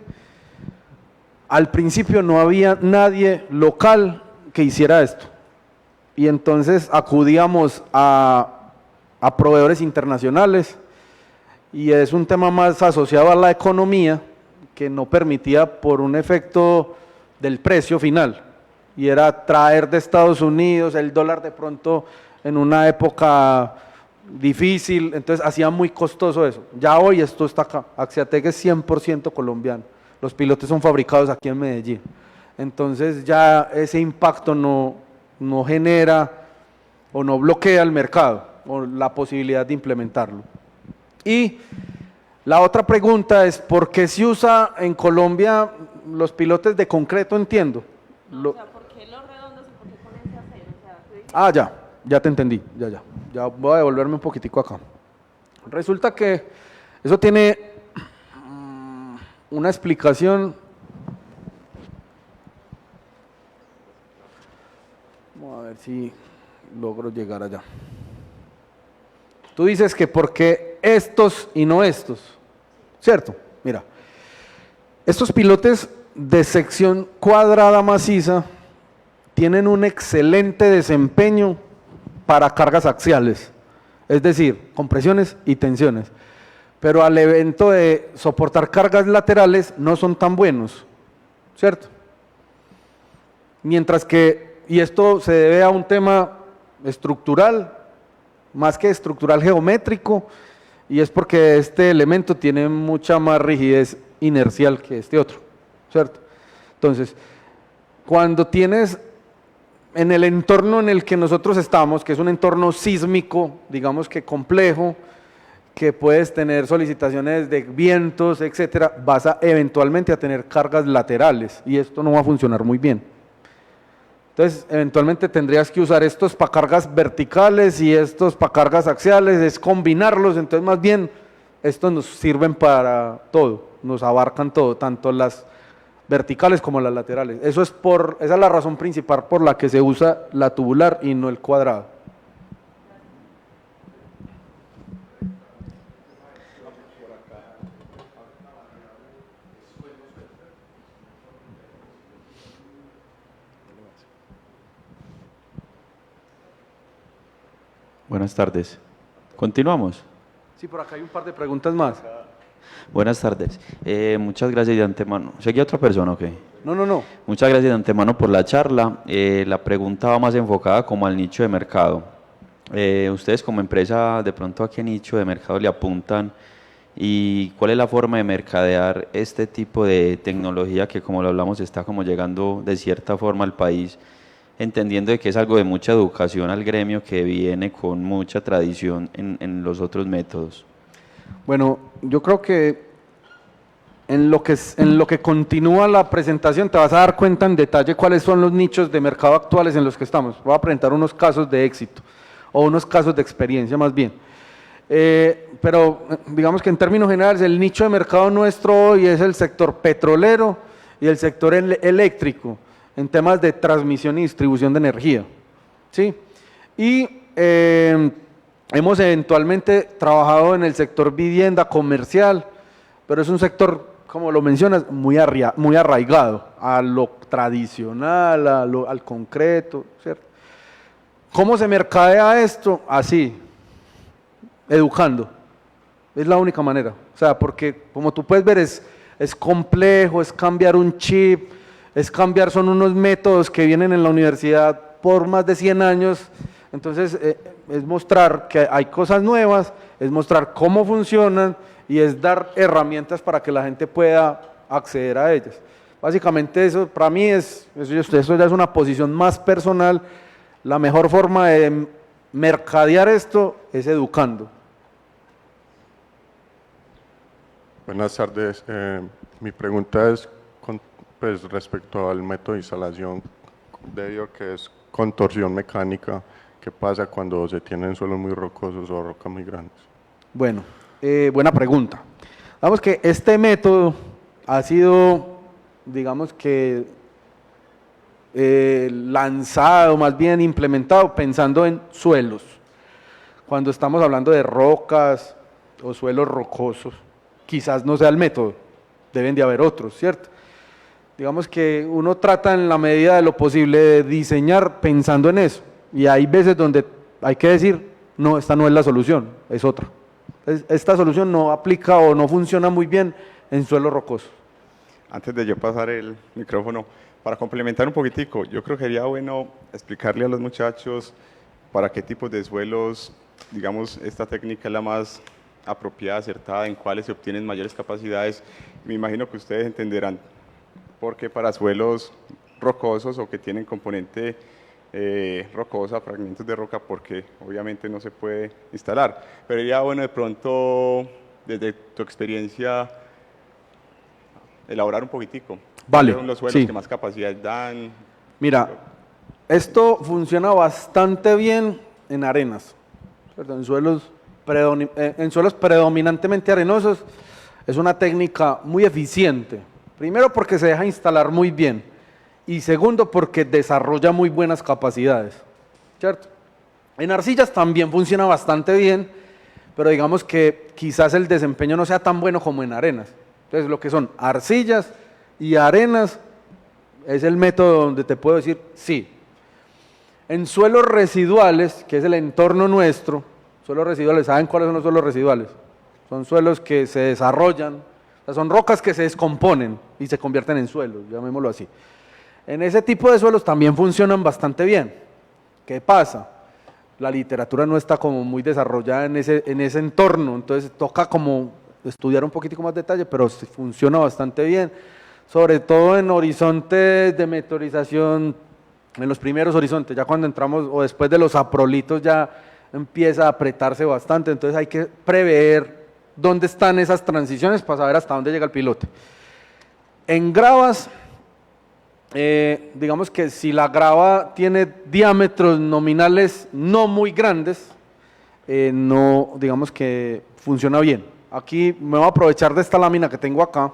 al principio no había nadie local que hiciera esto, y entonces acudíamos a proveedores internacionales, y es un tema más asociado a la economía, que no permitía por un efecto del precio final, y era traer de Estados Unidos, el dólar de pronto en una época difícil, entonces hacía muy costoso eso. Ya hoy esto está acá, Axiatec es 100% colombiano, los pilotes son fabricados aquí en Medellín, entonces ya ese impacto no genera o no bloquea el mercado. o la posibilidad de implementarlo. Y la otra pregunta es, ¿por qué se usa en Colombia los pilotes de concreto? Entiendo. O sea, ¿por qué los redondos y por qué con ese acero? O sea, ¿qué dice? Ya te entendí, ya voy a devolverme un poquitico acá. Resulta que eso tiene una explicación. Vamos a ver si logro llegar allá. Tú dices que por qué estos y no estos, ¿cierto? Mira, estos pilotes de sección cuadrada maciza tienen un excelente desempeño para cargas axiales, es decir, compresiones y tensiones, pero al evento de soportar cargas laterales no son tan buenos, ¿cierto? Mientras que, y esto se debe a un tema estructural, más que estructural geométrico, y es porque este elemento tiene mucha más rigidez inercial que este otro, ¿cierto? Entonces, cuando tienes en el entorno en el que nosotros estamos, que es un entorno sísmico, digamos que complejo, que puedes tener solicitaciones de vientos, etcétera, vas a eventualmente a tener cargas laterales, y esto no va a funcionar muy bien. Entonces, eventualmente tendrías que usar estos para cargas verticales y estos para cargas axiales, es combinarlos. Entonces, más bien, estos nos sirven para todo, nos abarcan todo, tanto las verticales como las laterales. Esa es la razón principal por la que se usa la tubular y no el cuadrado. Buenas tardes. ¿Continuamos? Sí, por acá hay un par de preguntas más. Buenas tardes. Muchas gracias de antemano. ¿Seguía otra persona o qué? No. Muchas gracias de antemano por la charla. La pregunta va más enfocada como al nicho de mercado. Ustedes como empresa, de pronto ¿a qué nicho de mercado le apuntan? ¿Y cuál es la forma de mercadear este tipo de tecnología que, como lo hablamos, está como llegando de cierta forma al país? Entendiendo de que es algo de mucha educación al gremio que viene con mucha tradición en los otros métodos. Bueno, yo creo que en lo que continúa la presentación te vas a dar cuenta en detalle cuáles son los nichos de mercado actuales en los que estamos. Voy a presentar unos casos de éxito o unos casos de experiencia más bien. Pero digamos que en términos generales el nicho de mercado nuestro hoy es el sector petrolero y el sector eléctrico, en temas de transmisión y distribución de energía, ¿sí? Y hemos eventualmente trabajado en el sector vivienda comercial, pero es un sector, como lo mencionas, muy arraigado a lo tradicional, al concreto, ¿cierto? ¿Cómo se mercadea esto? Así, educando, es la única manera, o sea, porque como tú puedes ver es complejo, es cambiar un chip, son unos métodos que vienen en la universidad por más de 100 años, entonces es mostrar que hay cosas nuevas, es mostrar cómo funcionan y es dar herramientas para que la gente pueda acceder a ellas. Básicamente eso para mí eso ya es una posición más personal, la mejor forma de mercadear esto es educando. Buenas tardes, mi pregunta es pues respecto al método de instalación, debido a que es contorsión mecánica, ¿qué pasa cuando se tienen suelos muy rocosos o rocas muy grandes? Bueno, buena pregunta. Vamos que este método ha sido, digamos que, lanzado, más bien implementado, pensando en suelos. Cuando estamos hablando de rocas o suelos rocosos, quizás no sea el método, deben de haber otros, ¿cierto? Digamos que uno trata en la medida de lo posible de diseñar pensando en eso, y hay veces donde hay que decir, no, esta no es la solución, es otra. Esta solución no aplica o no funciona muy bien en suelo rocoso. Antes de yo pasar el micrófono, para complementar un poquitico, yo creo que sería bueno explicarle a los muchachos para qué tipos de suelos, digamos, esta técnica es la más apropiada, acertada, en cuáles se obtienen mayores capacidades. Me imagino que ustedes entenderán porque para suelos rocosos o que tienen componente rocosa, fragmentos de roca, porque obviamente no se puede instalar. Pero ya bueno, de pronto, desde tu experiencia, elaborar un poquitico. Vale, ¿Cuáles son los suelos sí. que más capacidad dan? Mira, esto funciona bastante bien en arenas, ¿cierto? En suelos predominantemente arenosos es una técnica muy eficiente. Primero porque se deja instalar muy bien y segundo porque desarrolla muy buenas capacidades, ¿cierto? En arcillas también funciona bastante bien, pero digamos que quizás el desempeño no sea tan bueno como en arenas. Entonces lo que son arcillas y arenas es el método donde te puedo decir sí. En suelos residuales, que es el entorno nuestro, suelos residuales, ¿saben cuáles son los suelos residuales? Son suelos que se desarrollan, o sea, son rocas que se descomponen y se convierten en suelos, llamémoslo así. En ese tipo de suelos también funcionan bastante bien. ¿Qué pasa? La literatura no está como muy desarrollada en ese entorno, entonces toca como estudiar un poquitico más detalle, pero funciona bastante bien, sobre todo en horizontes de meteorización, en los primeros horizontes, ya cuando entramos o después de los aprolitos ya empieza a apretarse bastante, entonces hay que prever dónde están esas transiciones para saber hasta dónde llega el pilote. En gravas, digamos que si la grava tiene diámetros nominales no muy grandes, no, digamos que funciona bien. Aquí me voy a aprovechar de esta lámina que tengo acá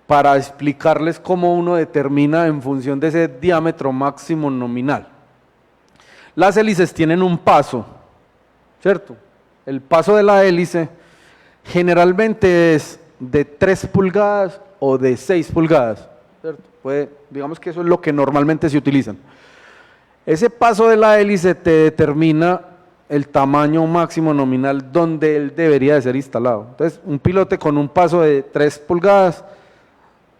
para explicarles cómo uno determina en función de ese diámetro máximo nominal. Las hélices tienen un paso, ¿cierto? El paso de la hélice generalmente es de 3 pulgadas o de 6 pulgadas, ¿cierto? Digamos que eso es lo que normalmente se utilizan. Ese paso de la hélice te determina el tamaño máximo nominal donde él debería de ser instalado. Entonces, un pilote con un paso de 3 pulgadas,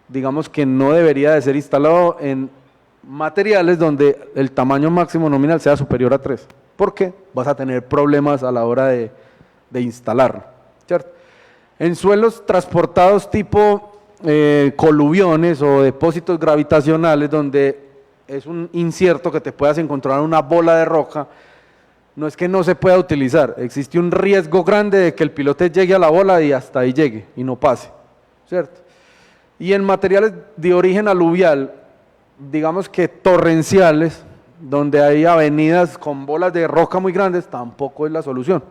digamos que no debería de ser instalado en materiales donde el tamaño máximo nominal sea superior a 3, porque vas a tener problemas a la hora de instalarlo, ¿cierto? En suelos transportados tipo coluviones o depósitos gravitacionales, donde es un incierto que te puedas encontrar una bola de roca, no es que no se pueda utilizar, existe un riesgo grande de que el pilote llegue a la bola y hasta ahí llegue y no pase, ¿cierto? Y en materiales de origen aluvial, digamos que torrenciales, donde hay avenidas con bolas de roca muy grandes, tampoco es la solución.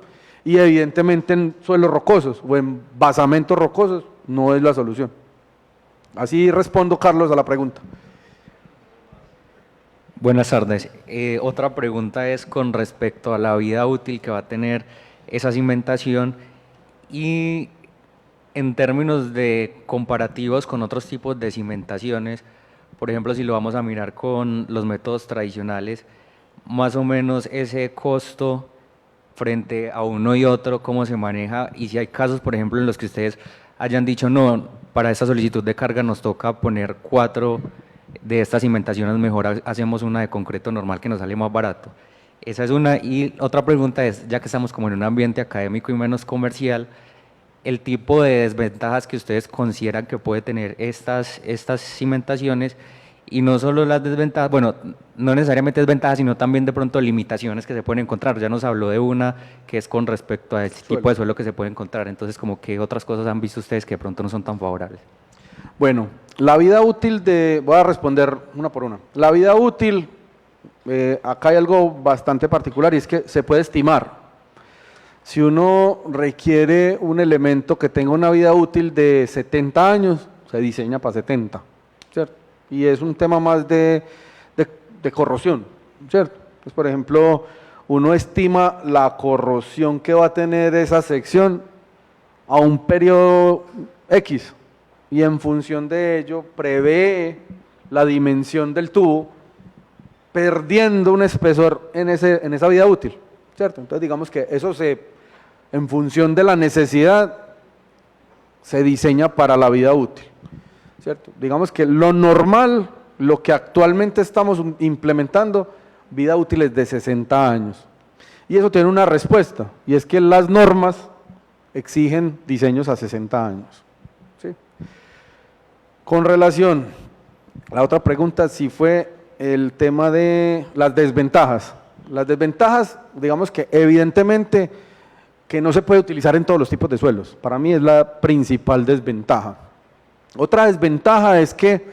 Y evidentemente en suelos rocosos o en basamentos rocosos no es la solución. Así respondo, Carlos, a la pregunta. Buenas tardes. Otra pregunta es con respecto a la vida útil que va a tener esa cimentación y en términos de comparativos con otros tipos de cimentaciones, por ejemplo, si lo vamos a mirar con los métodos tradicionales, más o menos ese costo frente a uno y otro, cómo se maneja y si hay casos, por ejemplo, en los que ustedes hayan dicho, no, para esta solicitud de carga nos toca poner 4 de estas cimentaciones, mejor hacemos una de concreto normal que nos sale más barato. Esa es una. Y otra pregunta es, ya que estamos como en un ambiente académico y menos comercial, el tipo de desventajas que ustedes consideran que puede tener estas cimentaciones, y no solo las desventajas, bueno, no necesariamente desventajas, sino también de pronto limitaciones que se pueden encontrar. Ya nos habló de una que es con respecto a este tipo de suelo que se puede encontrar, entonces como que otras cosas han visto ustedes que de pronto no son tan favorables. Bueno, la vida útil voy a responder una por una. La vida útil, acá hay algo bastante particular y es que se puede estimar. Si uno requiere un elemento que tenga una vida útil de 70 años, se diseña para 70, ¿cierto? Y es un tema más de corrosión, ¿cierto? Pues, por ejemplo, uno estima la corrosión que va a tener esa sección a un periodo X, y en función de ello prevé la dimensión del tubo, perdiendo un espesor en esa vida útil, ¿cierto? Entonces digamos que eso en función de la necesidad, se diseña para la vida útil, ¿cierto? Digamos que lo normal, lo que actualmente estamos implementando, vida útil es de 60 años. Y eso tiene una respuesta, y es que las normas exigen diseños a 60 años. ¿Sí? Con relación, la otra pregunta, si fue el tema de las desventajas. Las desventajas, digamos que evidentemente que no se puede utilizar en todos los tipos de suelos. Para mí es la principal desventaja. Otra desventaja es que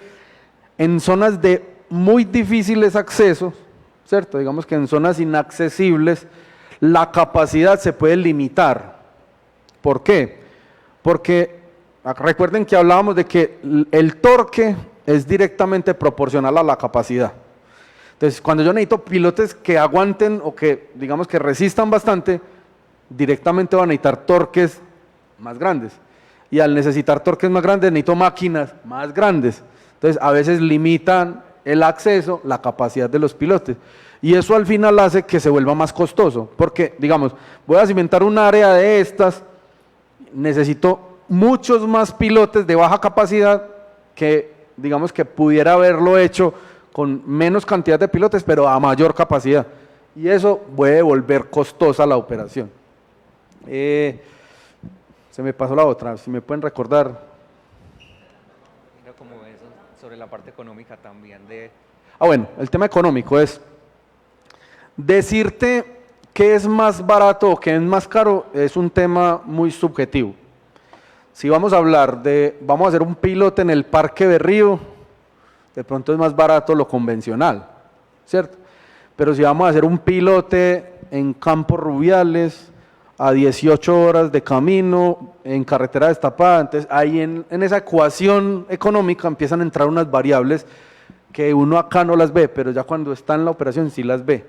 en zonas de muy difíciles accesos, ¿cierto? Digamos que en zonas inaccesibles, la capacidad se puede limitar. ¿Por qué? Porque recuerden que hablábamos de que el torque es directamente proporcional a la capacidad. Entonces, cuando yo necesito pilotes que aguanten o que, digamos, que resistan bastante, directamente van a necesitar torques más grandes. Y al necesitar torques más grandes, necesito máquinas más grandes. Entonces, a veces limitan el acceso, la capacidad de los pilotes. Y eso al final hace que se vuelva más costoso. Porque, digamos, voy a cimentar un área de estas, necesito muchos más pilotes de baja capacidad que, digamos, que pudiera haberlo hecho con menos cantidad de pilotes, pero a mayor capacidad. Y eso puede volver costosa la operación. Se me pasó la otra, si me pueden recordar. Mira como eso, sobre la parte económica también de... Bueno, el tema económico es decirte qué es más barato o qué es más caro, es un tema muy subjetivo. Si vamos a hablar de, vamos a hacer un pilote en el Parque Berrío, de pronto es más barato lo convencional, ¿cierto? Pero si vamos a hacer un pilote en Campos Rubiales, a 18 horas de camino, en carretera destapada, entonces ahí en esa ecuación económica empiezan a entrar unas variables que uno acá no las ve, pero ya cuando está en la operación sí las ve.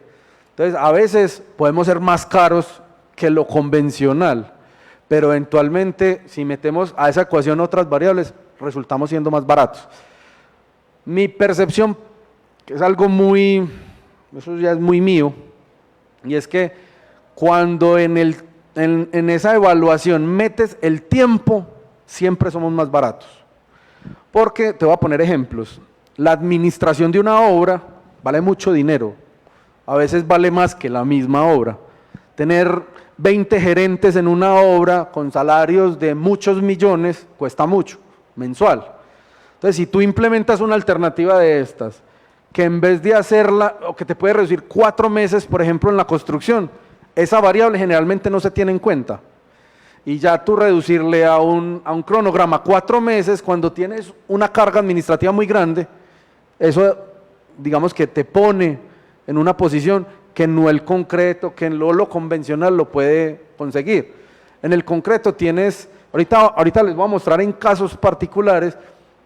Entonces a veces podemos ser más caros que lo convencional, pero eventualmente si metemos a esa ecuación otras variables, resultamos siendo más baratos. Mi percepción, que es algo muy, eso ya es muy mío, y es que cuando en esa evaluación metes el tiempo, siempre somos más baratos. Porque, te voy a poner ejemplos, la administración de una obra vale mucho dinero, a veces vale más que la misma obra. Tener 20 gerentes en una obra con salarios de muchos millones cuesta mucho, mensual. Entonces, si tú implementas una alternativa de estas, que en vez de hacerla, o que te puede reducir 4 meses, por ejemplo, en la construcción, esa variable generalmente no se tiene en cuenta. Y ya tú reducirle a un cronograma 4 meses, cuando tienes una carga administrativa muy grande, eso, digamos que te pone en una posición que no el concreto, que no lo convencional lo puede conseguir. En el concreto tienes, ahorita les voy a mostrar en casos particulares,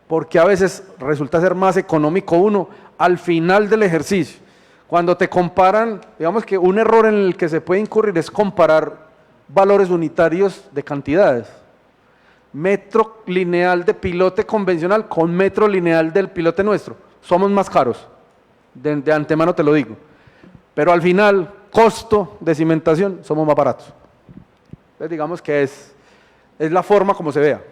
porque a veces resulta ser más económico uno al final del ejercicio. Cuando te comparan, digamos que un error en el que se puede incurrir es comparar valores unitarios de cantidades. Metro lineal de pilote convencional con metro lineal del pilote nuestro. Somos más caros, de antemano te lo digo. Pero al final, costo de cimentación, somos más baratos. Entonces digamos que es la forma como se vea.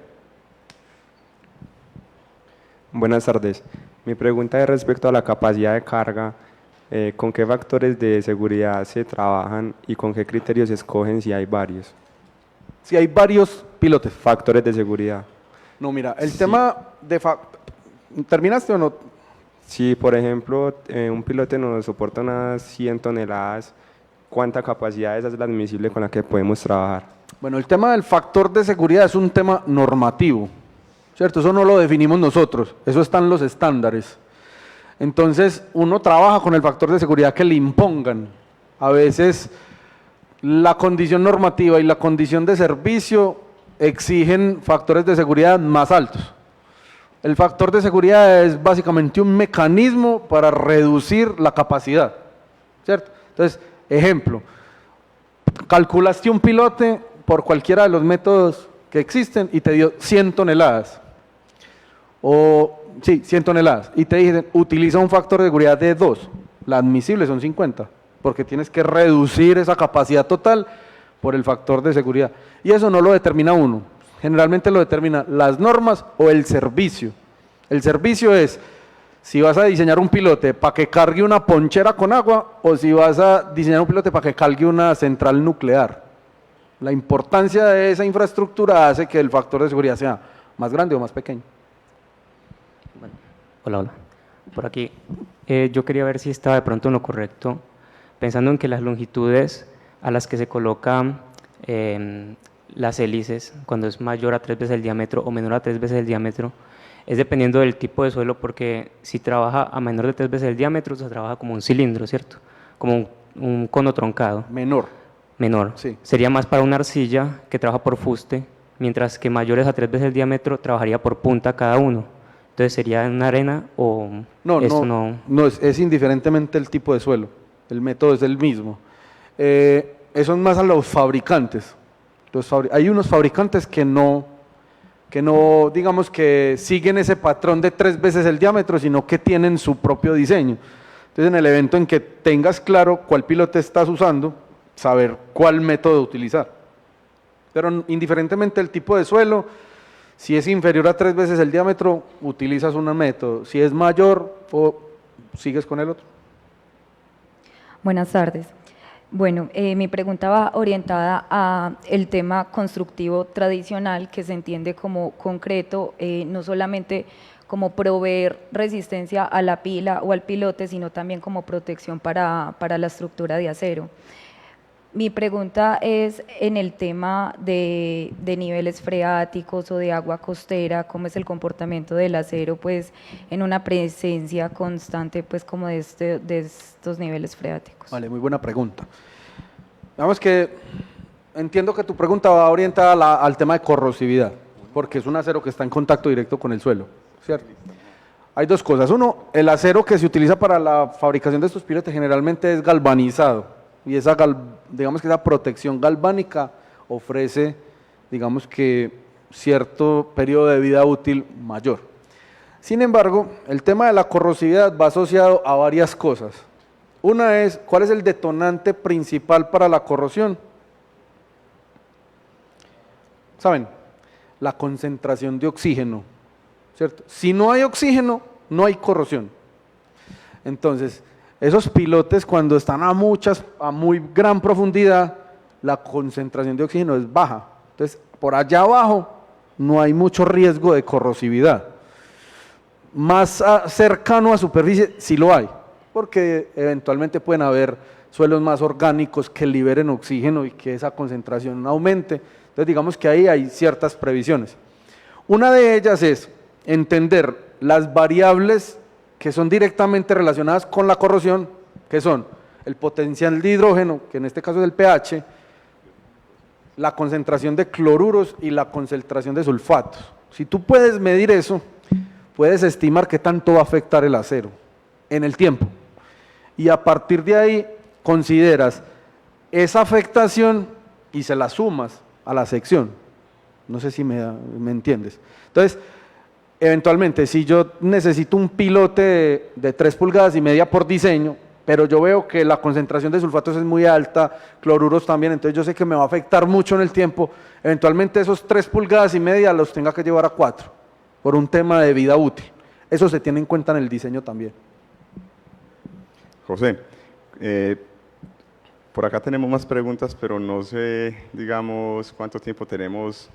Buenas tardes. Mi pregunta es respecto a la capacidad de carga. ¿Con qué factores de seguridad se trabajan y con qué criterios se escogen si hay varios? Si hay varios pilotes. Factores de seguridad. No, mira, el tema de... ¿Terminaste o no? Si, por ejemplo, un pilote nos soporta unas 100 toneladas, ¿cuánta capacidad esa es la admisible con la que podemos trabajar? Bueno, el tema del factor de seguridad es un tema normativo, ¿cierto? Eso no lo definimos nosotros, eso está en los estándares. Entonces, uno trabaja con el factor de seguridad que le impongan. A veces, la condición normativa y la condición de servicio exigen factores de seguridad más altos. El factor de seguridad es básicamente un mecanismo para reducir la capacidad, ¿cierto? Entonces, ejemplo, calculaste un pilote por cualquiera de los métodos que existen y te dio 100 toneladas. Sí, 100 toneladas. Y te dicen, utiliza un factor de seguridad de 2. La admisible son 50, porque tienes que reducir esa capacidad total por el factor de seguridad. Y eso no lo determina uno. Generalmente lo determinan las normas o el servicio. El servicio es si vas a diseñar un pilote para que cargue una ponchera con agua o si vas a diseñar un pilote para que cargue una central nuclear. La importancia de esa infraestructura hace que el factor de seguridad sea más grande o más pequeño. Hola. por aquí. Yo quería ver si estaba de pronto en lo correcto, pensando en que las longitudes a las que se colocan las hélices, cuando es mayor a 3 veces el diámetro o menor a 3 veces el diámetro, es dependiendo del tipo de suelo, porque si trabaja a menor de 3 veces el diámetro, se trabaja como un cilindro, ¿cierto? Como un cono troncado. Menor. Menor. Sí. Sería más para una arcilla que trabaja por fuste, mientras que mayores a 3 veces el diámetro trabajaría por punta cada uno. Entonces, ¿sería una arena o esto no? Es indiferentemente el tipo de suelo, el método es el mismo. Eso es más a los fabricantes. Hay unos fabricantes que no, digamos que siguen ese patrón de 3 veces el diámetro, sino que tienen su propio diseño. Entonces, en el evento en que tengas claro cuál pilote estás usando, saber cuál método utilizar. Pero indiferentemente del tipo de suelo, si es inferior a 3 veces el diámetro, utilizas un método. Si es mayor, sigues con el otro. Buenas tardes. Bueno, mi pregunta va orientada a el tema constructivo tradicional, que se entiende como concreto, no solamente como proveer resistencia a la pila o al pilote, sino también como protección para la estructura de acero. Mi pregunta es en el tema de niveles freáticos o de agua costera, ¿cómo es el comportamiento del acero pues en una presencia constante pues como de estos niveles freáticos? Vale, muy buena pregunta. Digamos que entiendo que tu pregunta va orientada al tema de corrosividad, porque es un acero que está en contacto directo con el suelo, ¿cierto? Hay dos cosas. Uno, el acero que se utiliza para la fabricación de estos pilotes generalmente es galvanizado. Y digamos que esa protección galvánica ofrece, digamos que, cierto periodo de vida útil mayor. Sin embargo, el tema de la corrosividad va asociado a varias cosas. Una es, ¿cuál es el detonante principal para la corrosión? ¿Saben? La concentración de oxígeno, ¿cierto? Si no hay oxígeno, no hay corrosión. Entonces, esos pilotes cuando están a muy gran profundidad, la concentración de oxígeno es baja. Entonces, por allá abajo no hay mucho riesgo de corrosividad. Más cercano a superficie sí lo hay, porque eventualmente pueden haber suelos más orgánicos que liberen oxígeno y que esa concentración aumente. Entonces, digamos que ahí hay ciertas previsiones. Una de ellas es entender las variables que son directamente relacionadas con la corrosión, que son el potencial de hidrógeno, que en este caso es el pH, la concentración de cloruros y la concentración de sulfatos. Si tú puedes medir eso, puedes estimar qué tanto va a afectar el acero en el tiempo. Y a partir de ahí consideras esa afectación y se la sumas a la sección. No sé si me entiendes. Entonces, eventualmente, si yo necesito un pilote de 3 pulgadas y media por diseño, pero yo veo que la concentración de sulfatos es muy alta, cloruros también, entonces yo sé que me va a afectar mucho en el tiempo, eventualmente esos 3 pulgadas y media los tenga que llevar a 4, por un tema de vida útil. Eso se tiene en cuenta en el diseño también. José, por acá tenemos más preguntas, pero no sé, digamos, cuánto tiempo tenemos.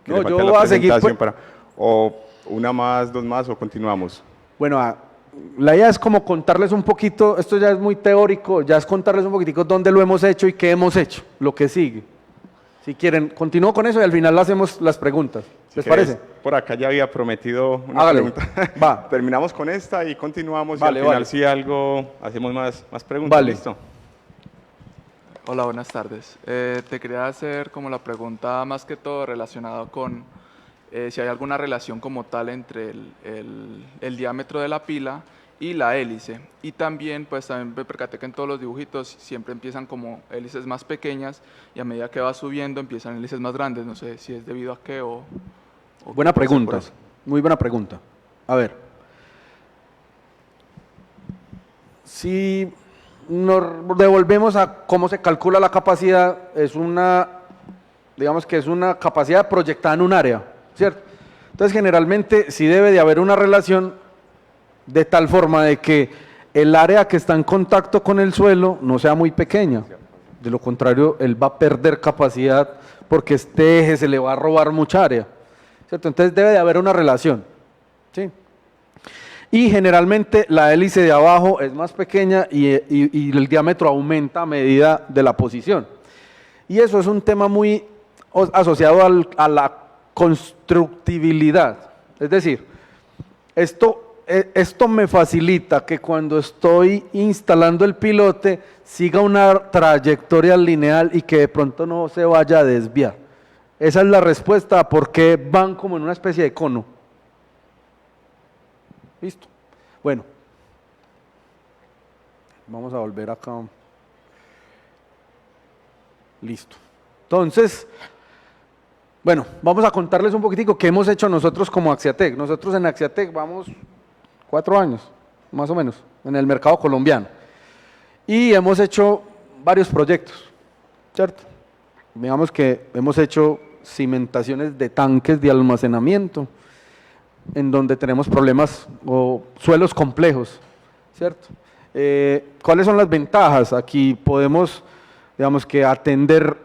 No, yo voy a seguir. O una más, 2 más, o continuamos. Bueno, la idea es como contarles un poquito, esto ya es muy teórico, ya es contarles un poquitico dónde lo hemos hecho y qué hemos hecho, lo que sigue. Si quieren, continúo con eso y al final hacemos las preguntas. ¿Les parece? Por acá ya había prometido una pregunta. Va. Terminamos con esta y continuamos. Vale, y al final, si algo, hacemos más preguntas. Vale. ¿Listo? Hola, buenas tardes. Te quería hacer como la pregunta más que todo relacionada con si hay alguna relación como tal entre el diámetro de la pila y la hélice. Y también, pues también me percaté que en todos los dibujitos siempre empiezan como hélices más pequeñas y a medida que va subiendo empiezan hélices más grandes. No sé si es debido a qué o buena pregunta, muy buena pregunta. A ver, si nos devolvemos a cómo se calcula la capacidad, digamos que es una capacidad proyectada en un área, ¿cierto? Entonces, generalmente sí debe de haber una relación de tal forma de que el área que está en contacto con el suelo no sea muy pequeña. De lo contrario, él va a perder capacidad porque este eje se le va a robar mucha área, ¿cierto? Entonces debe de haber una relación, ¿sí? y generalmente la hélice de abajo es más pequeña y el diámetro aumenta a medida de la posición. Y eso es un tema muy asociado a la constructibilidad. Es decir, esto me facilita que cuando estoy instalando el pilote siga una trayectoria lineal y que de pronto no se vaya a desviar. Esa es la respuesta a por qué van como en una especie de cono. ¿Listo? Bueno, vamos a volver acá. Listo. Entonces, bueno, vamos a contarles un poquitico qué hemos hecho nosotros como Axiatec. Nosotros en Axiatec vamos 4 años, más o menos, en el mercado colombiano. Y hemos hecho varios proyectos, ¿cierto? Digamos que hemos hecho cimentaciones de tanques de almacenamiento, en donde tenemos problemas o suelos complejos, ¿cierto? ¿Cuáles son las ventajas? Aquí podemos, digamos que atender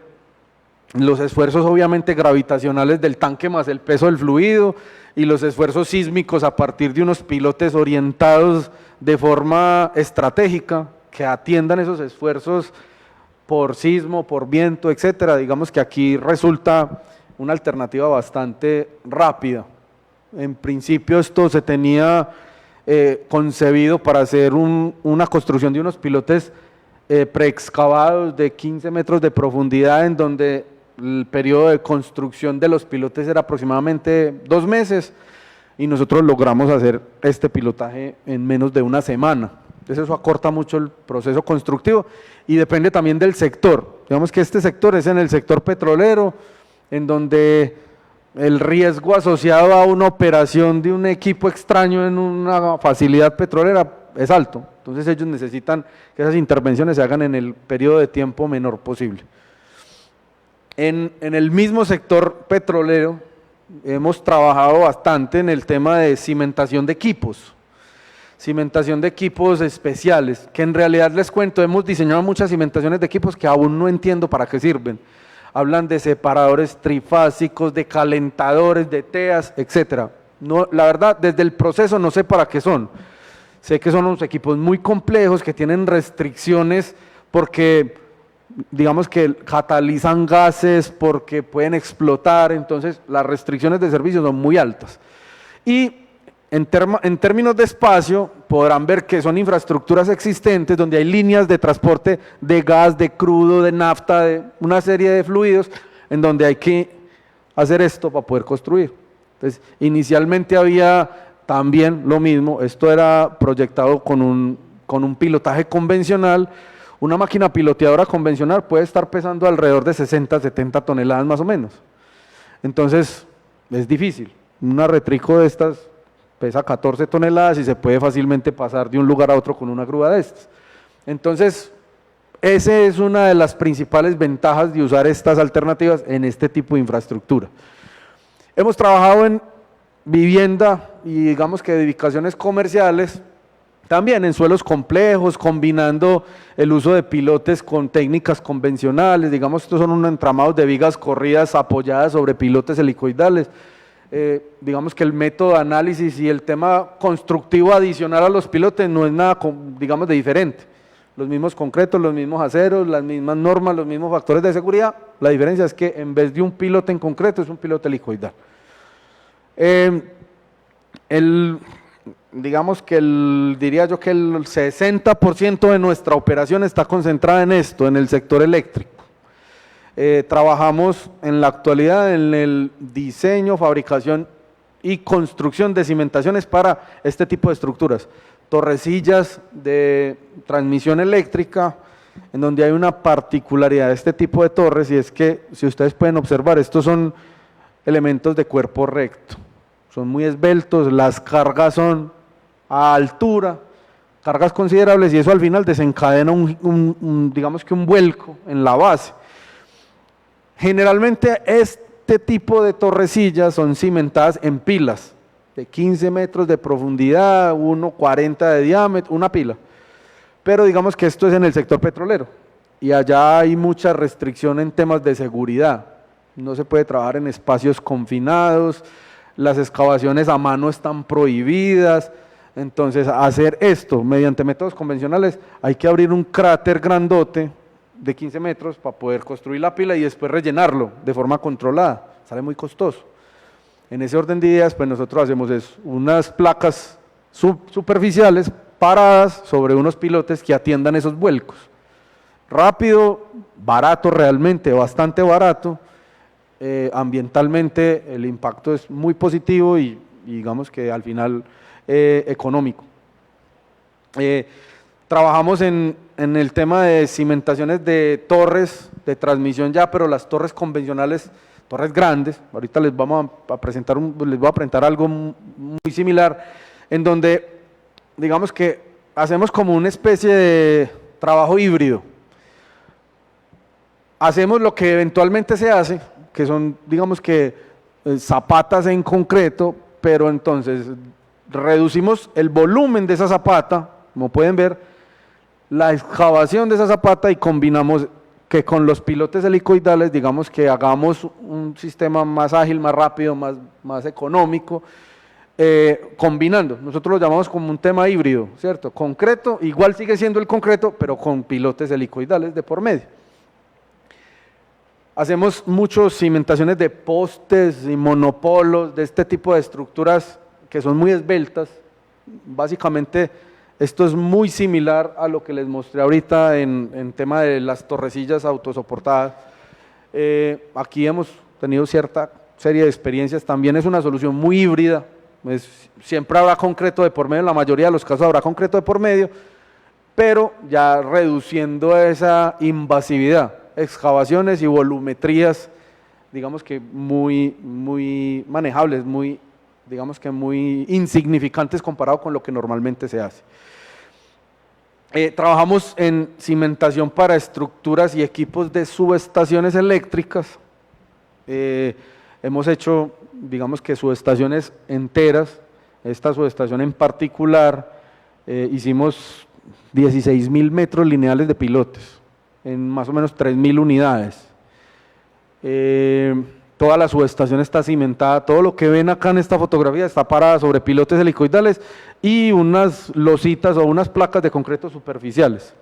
los esfuerzos obviamente gravitacionales del tanque más el peso del fluido y los esfuerzos sísmicos a partir de unos pilotes orientados de forma estratégica que atiendan esos esfuerzos por sismo, por viento, etcétera. Digamos que aquí resulta una alternativa bastante rápida. En principio esto se tenía concebido para hacer una construcción de unos pilotes preexcavados de 15 metros de profundidad, en donde el periodo de construcción de los pilotes era aproximadamente 2 meses, y nosotros logramos hacer este pilotaje en menos de una semana. Entonces eso acorta mucho el proceso constructivo y depende también del sector. Digamos que este sector es en el sector petrolero, en donde el riesgo asociado a una operación de un equipo extraño en una facilidad petrolera es alto. Entonces ellos necesitan que esas intervenciones se hagan en el periodo de tiempo menor posible. En el mismo sector petrolero hemos trabajado bastante en el tema de cimentación de equipos. Cimentación de equipos especiales, que en realidad les cuento, hemos diseñado muchas cimentaciones de equipos que aún no entiendo para qué sirven. Hablan de separadores trifásicos, de calentadores, de teas, etcétera. No, la verdad, desde el proceso no sé para qué son. Sé que son unos equipos muy complejos que tienen restricciones porque, digamos que catalizan gases, porque pueden explotar, entonces las restricciones de servicio son muy altas. Y en términos de espacio, podrán ver que son infraestructuras existentes donde hay líneas de transporte de gas, de crudo, de nafta, de una serie de fluidos, en donde hay que hacer esto para poder construir. Entonces, inicialmente había también lo mismo, esto era proyectado con un pilotaje convencional. Una máquina piloteadora convencional puede estar pesando alrededor de 60, 70 toneladas más o menos. Entonces, es difícil. Una retrico de estas pesa 14 toneladas y se puede fácilmente pasar de un lugar a otro con una grúa de estas. Entonces, esa es una de las principales ventajas de usar estas alternativas en este tipo de infraestructura. Hemos trabajado en vivienda y digamos que edificaciones comerciales, también en suelos complejos, combinando el uso de pilotes con técnicas convencionales. Digamos, estos son unos entramados de vigas corridas apoyadas sobre pilotes helicoidales. Digamos que el método de análisis y el tema constructivo adicional a los pilotes no es nada, digamos, de diferente. Los mismos concretos, los mismos aceros, las mismas normas, los mismos factores de seguridad. La diferencia es que en vez de un pilote en concreto es un pilote helicoidal. Digamos que diría yo que el 60% de nuestra operación está concentrada en esto, en el sector eléctrico. Trabajamos en la actualidad en el diseño, fabricación y construcción de cimentaciones para este tipo de estructuras. Torrecillas de transmisión eléctrica, en donde hay una particularidad de este tipo de torres, y es que, si ustedes pueden observar, estos son elementos de cuerpo recto. Son muy esbeltos, las cargas son a altura, cargas considerables, y eso al final desencadena digamos que un vuelco en la base. Generalmente este tipo de torrecillas son cimentadas en pilas de 15 metros de profundidad, 1,40 de diámetro, una pila. Pero digamos que esto es en el sector petrolero y allá hay mucha restricción en temas de seguridad. No se puede trabajar en espacios confinados, las excavaciones a mano están prohibidas. Entonces, hacer esto mediante métodos convencionales, hay que abrir un cráter grandote de 15 metros para poder construir la pila y después rellenarlo de forma controlada. Sale muy costoso. En ese orden de ideas, pues nosotros hacemos unas placas superficiales paradas sobre unos pilotes que atiendan esos vuelcos. Rápido, barato realmente, bastante barato. Ambientalmente el impacto es muy positivo y digamos que al final económico. Trabajamos en el tema de cimentaciones de torres de transmisión ya, pero las torres convencionales, torres grandes, ahorita les voy a presentar algo muy similar, en donde digamos que hacemos como una especie de trabajo híbrido. Hacemos lo que eventualmente se hace, que son digamos que zapatas en concreto, pero entonces reducimos el volumen de esa zapata, como pueden ver, la excavación de esa zapata y combinamos que con los pilotes helicoidales, digamos que hagamos un sistema más ágil, más rápido, más económico, combinando. Nosotros lo llamamos como un tema híbrido, ¿cierto? Concreto, igual sigue siendo el concreto, pero con pilotes helicoidales de por medio. Hacemos muchas cimentaciones de postes y monopolos, de este tipo de estructuras que son muy esbeltas. Básicamente esto es muy similar a lo que les mostré ahorita en tema de las torrecillas autosoportadas. Aquí hemos tenido cierta serie de experiencias, también es una solución muy híbrida, siempre habrá concreto de por medio, en la mayoría de los casos habrá concreto de por medio, pero ya reduciendo esa invasividad, excavaciones y volumetrías, digamos que muy manejables, digamos que muy insignificantes comparado con lo que normalmente se hace. Trabajamos en cimentación para estructuras y equipos de subestaciones eléctricas. Hemos hecho, digamos que subestaciones enteras. Esta subestación en particular, hicimos 16.000 metros lineales de pilotes, en más o menos 3.000 unidades. Toda la subestación está cimentada, todo lo que ven acá en esta fotografía está parada sobre pilotes helicoidales y unas lositas o unas placas de concreto superficiales.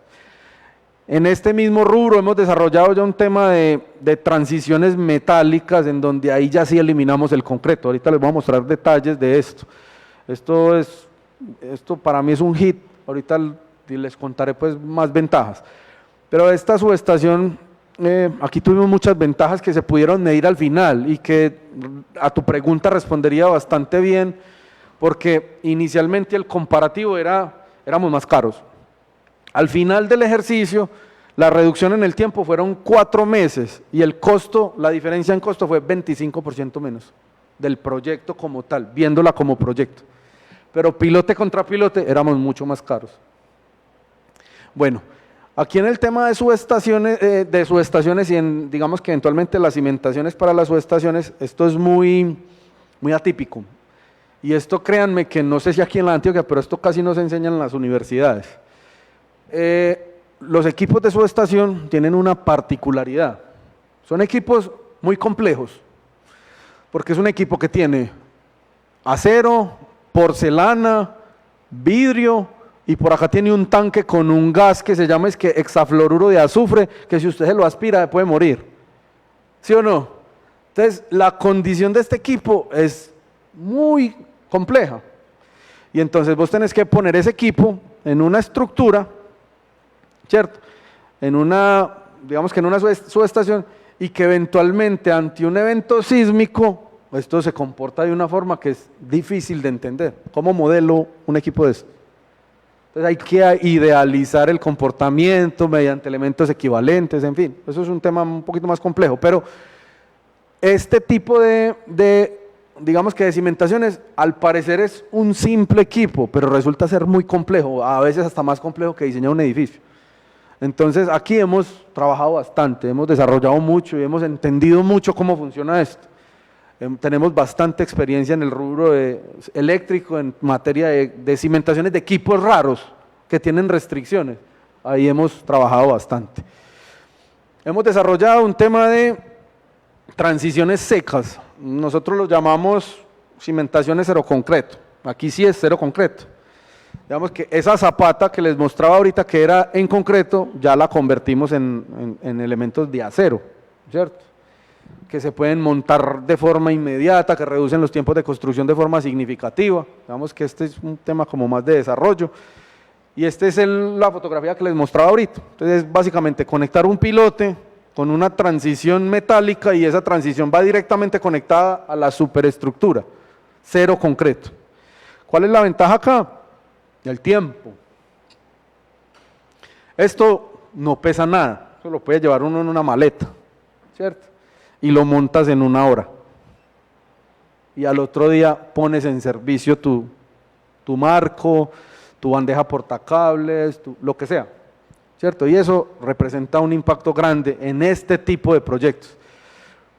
En este mismo rubro hemos desarrollado ya un tema de transiciones metálicas en donde ahí ya sí eliminamos el concreto. Ahorita les voy a mostrar detalles de esto. Esto para mí es un hit, ahorita les contaré pues más ventajas. Pero esta subestación, aquí tuvimos muchas ventajas que se pudieron medir al final y que a tu pregunta respondería bastante bien, porque inicialmente el comparativo éramos más caros. Al final del ejercicio, la reducción en el tiempo fueron 4 meses y el costo, la diferencia en costo fue 25% menos del proyecto como tal, viéndola como proyecto. Pero pilote contra pilote éramos mucho más caros. Bueno, aquí en el tema de subestaciones y en, digamos que eventualmente las cimentaciones para las subestaciones, esto es muy atípico. Y esto créanme que no sé si aquí en la Antioquia, pero esto casi no se enseña en las universidades. Los equipos de subestación tienen una particularidad. Son equipos muy complejos, porque es un equipo que tiene acero, porcelana, vidrio, y por acá tiene un tanque con un gas que se llama hexafluoruro de azufre, que si usted se lo aspira puede morir. ¿Sí o no? Entonces, la condición de este equipo es muy compleja. Y entonces vos tenés que poner ese equipo en una estructura, ¿cierto? Digamos que en una subestación, y que eventualmente ante un evento sísmico, esto se comporta de una forma que es difícil de entender. ¿Cómo modelo un equipo de esto? Entonces hay que idealizar el comportamiento mediante elementos equivalentes, en fin, eso es un tema un poquito más complejo, pero este tipo digamos que de cimentaciones, al parecer es un simple equipo, pero resulta ser muy complejo, a veces hasta más complejo que diseñar un edificio. Entonces aquí hemos trabajado bastante, hemos desarrollado mucho y hemos entendido mucho cómo funciona esto. Tenemos bastante experiencia en el rubro eléctrico, en materia de cimentaciones de equipos raros que tienen restricciones. Ahí hemos trabajado bastante. Hemos desarrollado un tema de transiciones secas. Nosotros lo llamamos cimentaciones cero concreto. Aquí sí es cero concreto. Digamos que esa zapata que les mostraba ahorita que era en concreto, ya la convertimos en elementos de acero, ¿cierto? Que se pueden montar de forma inmediata, que reducen los tiempos de construcción de forma significativa. Digamos que este es un tema como más de desarrollo. Y esta es la fotografía que les mostraba ahorita. Entonces es básicamente conectar un pilote con una transición metálica y esa transición va directamente conectada a la superestructura, cero concreto. ¿Cuál es la ventaja acá? El tiempo. Esto no pesa nada, eso lo puede llevar uno en una maleta, ¿cierto? Y lo montas en 1 hora. Y al otro día pones en servicio tu marco, tu bandeja portacables, lo que sea, ¿cierto? Y eso representa un impacto grande en este tipo de proyectos.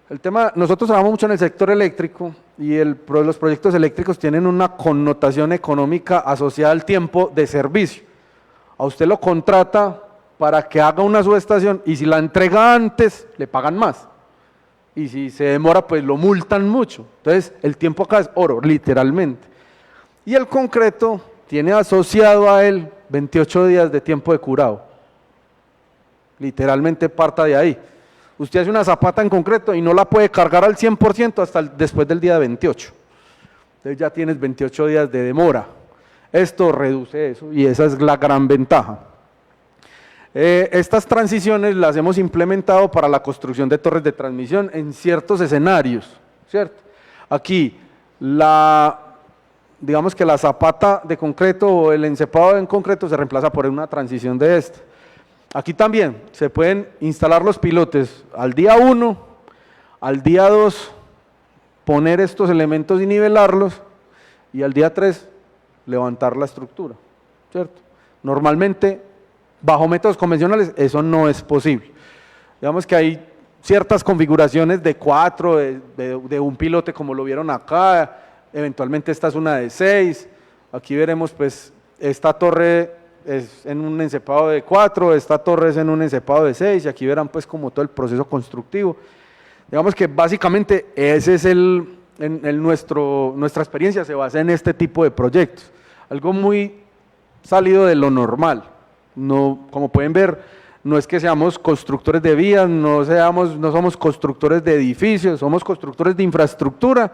El tema, nosotros trabajamos mucho en el sector eléctrico y los proyectos eléctricos tienen una connotación económica asociada al tiempo de servicio. A usted lo contrata para que haga una subestación y si la entrega antes, le pagan más. Y si se demora, pues lo multan mucho. Entonces, el tiempo acá es oro, literalmente. Y el concreto tiene asociado a él 28 días de tiempo de curado. Literalmente parta de ahí. Usted hace una zapata en concreto y no la puede cargar al 100% hasta después del día 28. Entonces ya tienes 28 días de demora. Esto reduce eso y esa es la gran ventaja. Estas transiciones las hemos implementado para la construcción de torres de transmisión en ciertos escenarios, ¿cierto? Aquí, digamos que la zapata de concreto o el encepado en concreto se reemplaza por una transición de esta. Aquí también se pueden instalar los pilotes al día 1, al día 2 poner estos elementos y nivelarlos y al día 3 levantar la estructura, ¿cierto? Normalmente bajo métodos convencionales eso no es posible. Digamos que hay ciertas configuraciones de 4, de un pilote como lo vieron acá, eventualmente esta es una de 6, aquí veremos pues esta torre es en un encepado de 4, esta torre es en un encepado de 6 y aquí verán pues como todo el proceso constructivo. Digamos que básicamente ese es nuestra experiencia se basa en este tipo de proyectos, algo muy salido de lo normal. No, como pueden ver, no es que seamos constructores de vías, no somos constructores de edificios, somos constructores de infraestructura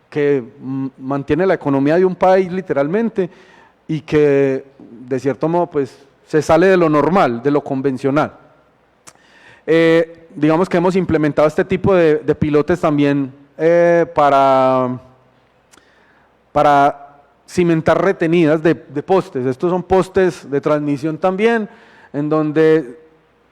que mantiene la economía de un país literalmente y que de cierto modo pues se sale de lo normal, de lo convencional. Digamos que hemos implementado este tipo de pilotes también para cimentar retenidas de postes. Estos son postes de transmisión también, en donde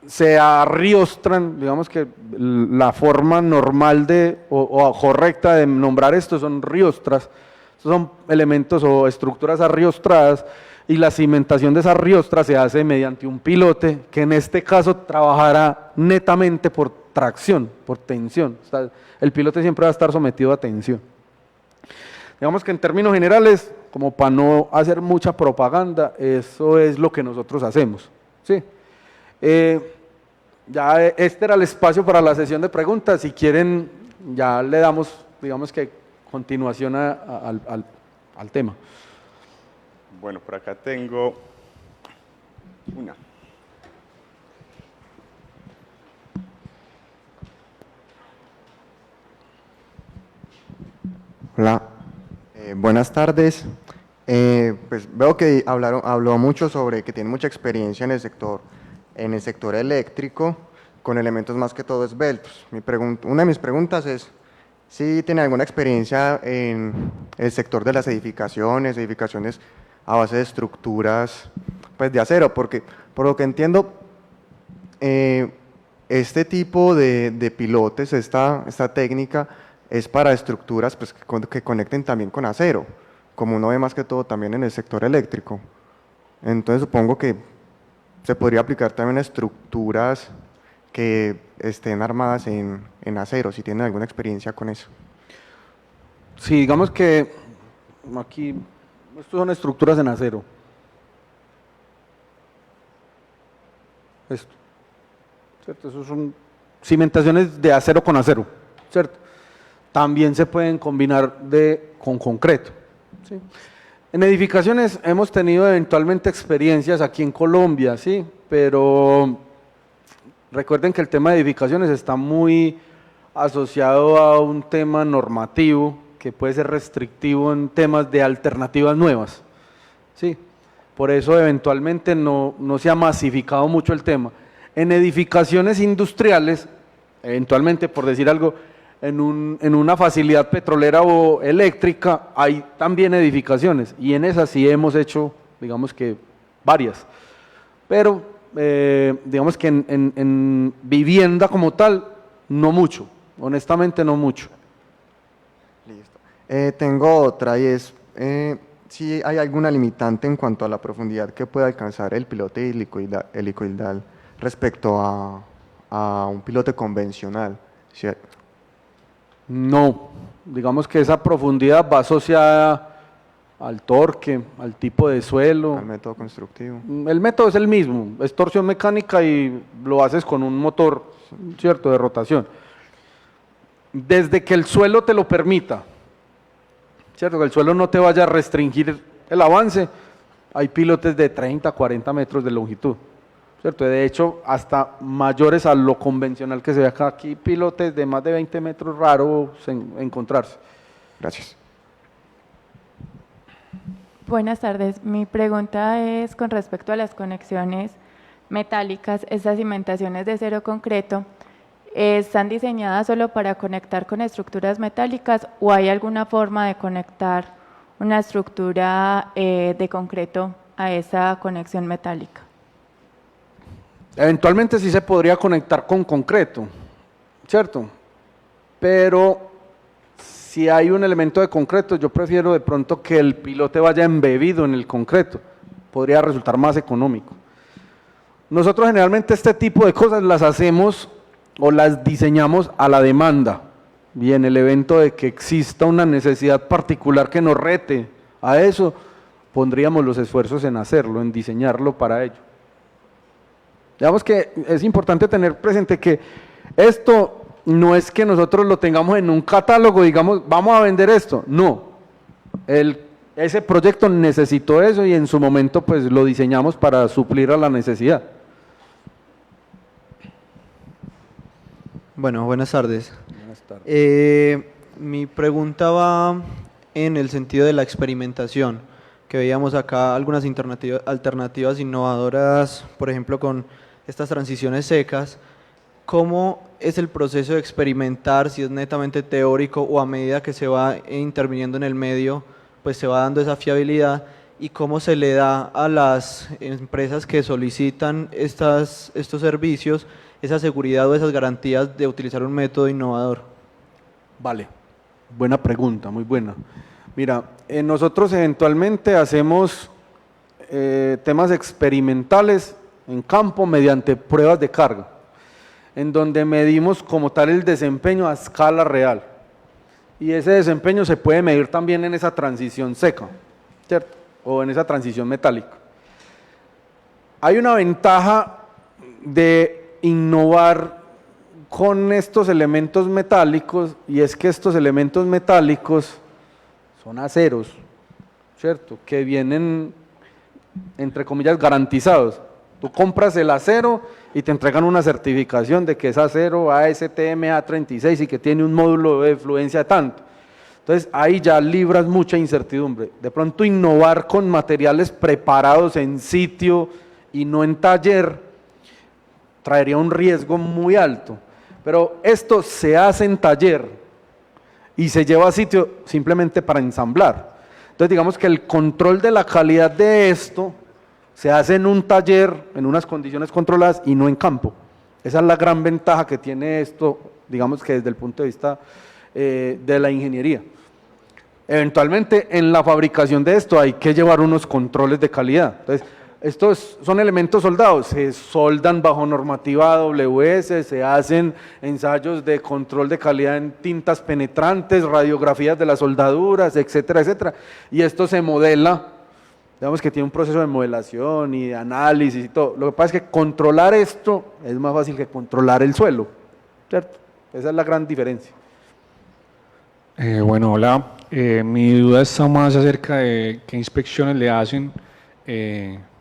se arriostran, digamos que la forma normal o correcta de nombrar esto son riostras. Estos son elementos o estructuras arriostradas y la cimentación de esas riostras se hace mediante un pilote que en este caso trabajará netamente por tracción, por tensión. O sea, el pilote siempre va a estar sometido a tensión. Digamos que en términos generales, como para no hacer mucha propaganda, eso es lo que nosotros hacemos. ¿Sí? Ya este era el espacio para la sesión de preguntas. Si quieren, ya le damos, digamos que continuación al tema. Bueno, por acá tengo una. Hola, buenas tardes. Pues veo que habló mucho sobre que tiene mucha experiencia en el sector eléctrico con elementos más que todo esbeltos. Una de mis preguntas es si tiene alguna experiencia en el sector de las edificaciones a base de estructuras pues, de acero, porque por lo que entiendo, este tipo de pilotes, esta técnica, es para estructuras pues, que conecten también con acero, como uno ve más que todo también en el sector eléctrico. Entonces supongo que se podría aplicar también a estructuras que estén armadas en acero, si tienen alguna experiencia con eso. Sí, digamos que aquí, estos son estructuras en acero. Esto, ¿cierto? Esos son cimentaciones de acero con acero, ¿cierto? También se pueden combinar con concreto, ¿sí? En edificaciones hemos tenido eventualmente experiencias aquí en Colombia, sí, pero recuerden que el tema de edificaciones está muy asociado a un tema normativo que puede ser restrictivo en temas de alternativas nuevas, sí. Por eso eventualmente no se ha masificado mucho el tema. En edificaciones industriales, eventualmente por decir algo, en una facilidad petrolera o eléctrica hay también edificaciones y en esas sí hemos hecho, digamos que varias, pero digamos que en vivienda como tal, no mucho, honestamente no mucho. Listo. Tengo otra y es si hay alguna limitante en cuanto a la profundidad que puede alcanzar el pilote helicoidal respecto a un pilote convencional. ¿Cierto? No, digamos que esa profundidad va asociada al torque, al tipo de suelo. Al método constructivo. El método es el mismo, es torsión mecánica y lo haces con un motor, ¿cierto?, de rotación. Desde que el suelo te lo permita, ¿cierto?, que el suelo no te vaya a restringir el avance, hay pilotes de 30, 40 metros de longitud. ¿Cierto? De hecho, hasta mayores a lo convencional que se ve acá, aquí pilotes de más de 20 metros raros encontrarse. Gracias. Buenas tardes, mi pregunta es con respecto a las conexiones metálicas. Estas cimentaciones de acero concreto, ¿están diseñadas solo para conectar con estructuras metálicas o hay alguna forma de conectar una estructura de concreto a esa conexión metálica? Eventualmente sí se podría conectar con concreto, ¿cierto? Pero si hay un elemento de concreto, yo prefiero de pronto que el pilote vaya embebido en el concreto, podría resultar más económico. Nosotros generalmente este tipo de cosas las hacemos o las diseñamos a la demanda, y en el evento de que exista una necesidad particular que nos rete a eso, pondríamos los esfuerzos en hacerlo, en diseñarlo para ello. Digamos que es importante tener presente que esto no es que nosotros lo tengamos en un catálogo, digamos, vamos a vender esto, no. Ese proyecto necesitó eso y en su momento pues lo diseñamos para suplir a la necesidad. Bueno, buenas tardes. Buenas tardes. Mi pregunta va en el sentido de la experimentación, que veíamos acá algunas alternativas innovadoras, por ejemplo con estas transiciones secas. ¿Cómo es el proceso de experimentar, si es netamente teórico o a medida que se va interviniendo en el medio, pues se va dando esa fiabilidad? ¿Y cómo se le da a las empresas que solicitan estos servicios esa seguridad o esas garantías de utilizar un método innovador? Vale, buena pregunta, muy buena. Mira, nosotros eventualmente hacemos temas experimentales en campo mediante pruebas de carga, en donde medimos como tal el desempeño a escala real. Y ese desempeño se puede medir también en esa transición seca, ¿cierto? O en esa transición metálica. Hay una ventaja de innovar con estos elementos metálicos, y es que estos elementos metálicos son aceros, ¿cierto? Que vienen, entre comillas, garantizados. Tú compras el acero y te entregan una certificación de que es acero ASTM A36 y que tiene un módulo de fluencia tanto. Entonces ahí ya libras mucha incertidumbre. De pronto innovar con materiales preparados en sitio y no en taller traería un riesgo muy alto. Pero esto se hace en taller y se lleva a sitio simplemente para ensamblar. Entonces digamos que el control de la calidad de esto se hace en un taller, en unas condiciones controladas y no en campo. Esa es la gran ventaja que tiene esto, digamos que desde el punto de vista de la ingeniería. Eventualmente en la fabricación de esto hay que llevar unos controles de calidad. Entonces, estos son elementos soldados, se soldan bajo normativa AWS, se hacen ensayos de control de calidad en tintas penetrantes, radiografías de las soldaduras, etcétera, etcétera. Y esto se modela, digamos que tiene un proceso de modelación y de análisis y todo. Lo que pasa es que controlar esto es más fácil que controlar el suelo, ¿cierto? Esa es la gran diferencia. Bueno, hola. Mi duda está más acerca de qué inspecciones le hacen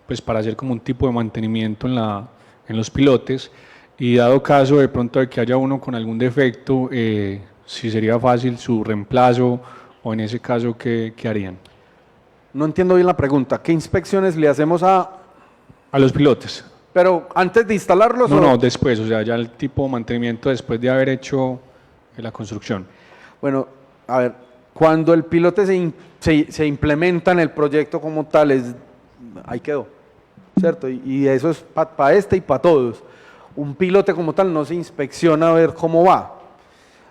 pues para hacer como un tipo de mantenimiento en los pilotes, y dado caso de pronto de que haya uno con algún defecto, si sería fácil su reemplazo, o en ese caso, ¿qué harían? No entiendo bien la pregunta. ¿Qué inspecciones le hacemos a los pilotes? Pero antes de instalarlos. No, después, o sea, ya el tipo de mantenimiento después de haber hecho la construcción. Bueno, a ver, cuando el pilote se implementa en el proyecto como tal, ahí quedó, ¿cierto? Y eso es para este y para todos. Un pilote como tal no se inspecciona a ver cómo va.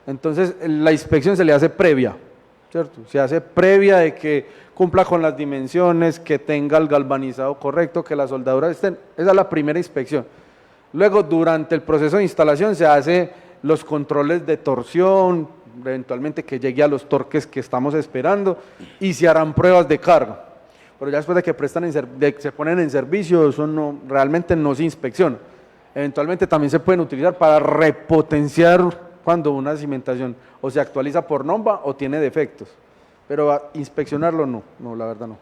Entonces, la inspección se le hace previa, ¿cierto? Se hace previa de que cumpla con las dimensiones, que tenga el galvanizado correcto, que las soldaduras estén. Esa es la primera inspección. Luego, durante el proceso de instalación, se hace los controles de torsión, eventualmente que llegue a los torques que estamos esperando, y se harán pruebas de carga. Pero ya después de que se ponen en servicio, eso realmente no se inspecciona. Eventualmente también se pueden utilizar para repotenciar cuando una cimentación o se actualiza por norma o tiene defectos. Pero a inspeccionarlo no, la verdad no.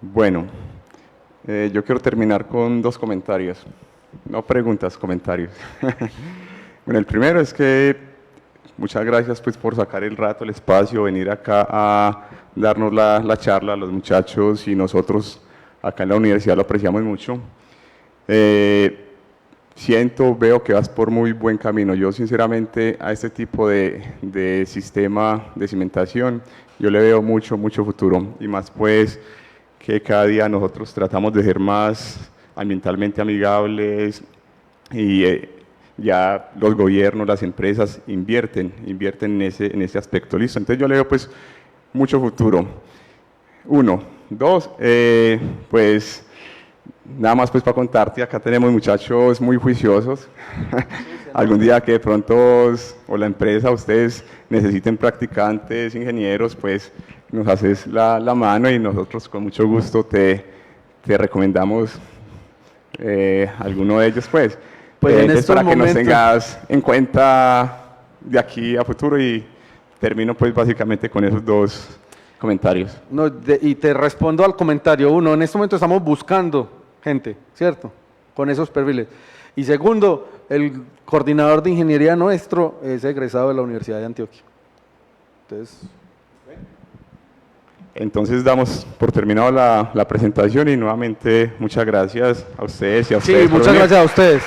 Bueno, yo quiero terminar con 2 comentarios. No preguntas, comentarios. Bueno, el primero es que muchas gracias pues por sacar el rato, el espacio, venir acá a darnos la charla. Los muchachos y nosotros acá en la universidad lo apreciamos mucho. Veo que vas por muy buen camino. Yo sinceramente a este tipo de sistema de cimentación, yo le veo mucho futuro, y más pues que cada día nosotros tratamos de ser más ambientalmente amigables, y ya los gobiernos, las empresas invierten en ese aspecto. Listo, entonces yo le veo pues mucho futuro. 1, 2, pues nada más pues para contarte, acá tenemos muchachos muy juiciosos. Algún día que de pronto o la empresa, ustedes necesiten practicantes, ingenieros, pues nos haces la mano y nosotros con mucho gusto te recomendamos alguno de ellos pues. Es para que nos tengas en cuenta de aquí a futuro, y termino pues básicamente con esos 2 comentarios. No, y te respondo al comentario. 1, en este momento estamos buscando gente, ¿cierto? Con esos perfiles. Y segundo, el coordinador de ingeniería nuestro es egresado de la Universidad de Antioquia. Entonces damos por terminado la presentación, y nuevamente muchas gracias a ustedes y a ustedes. Sí, muchas gracias a ustedes.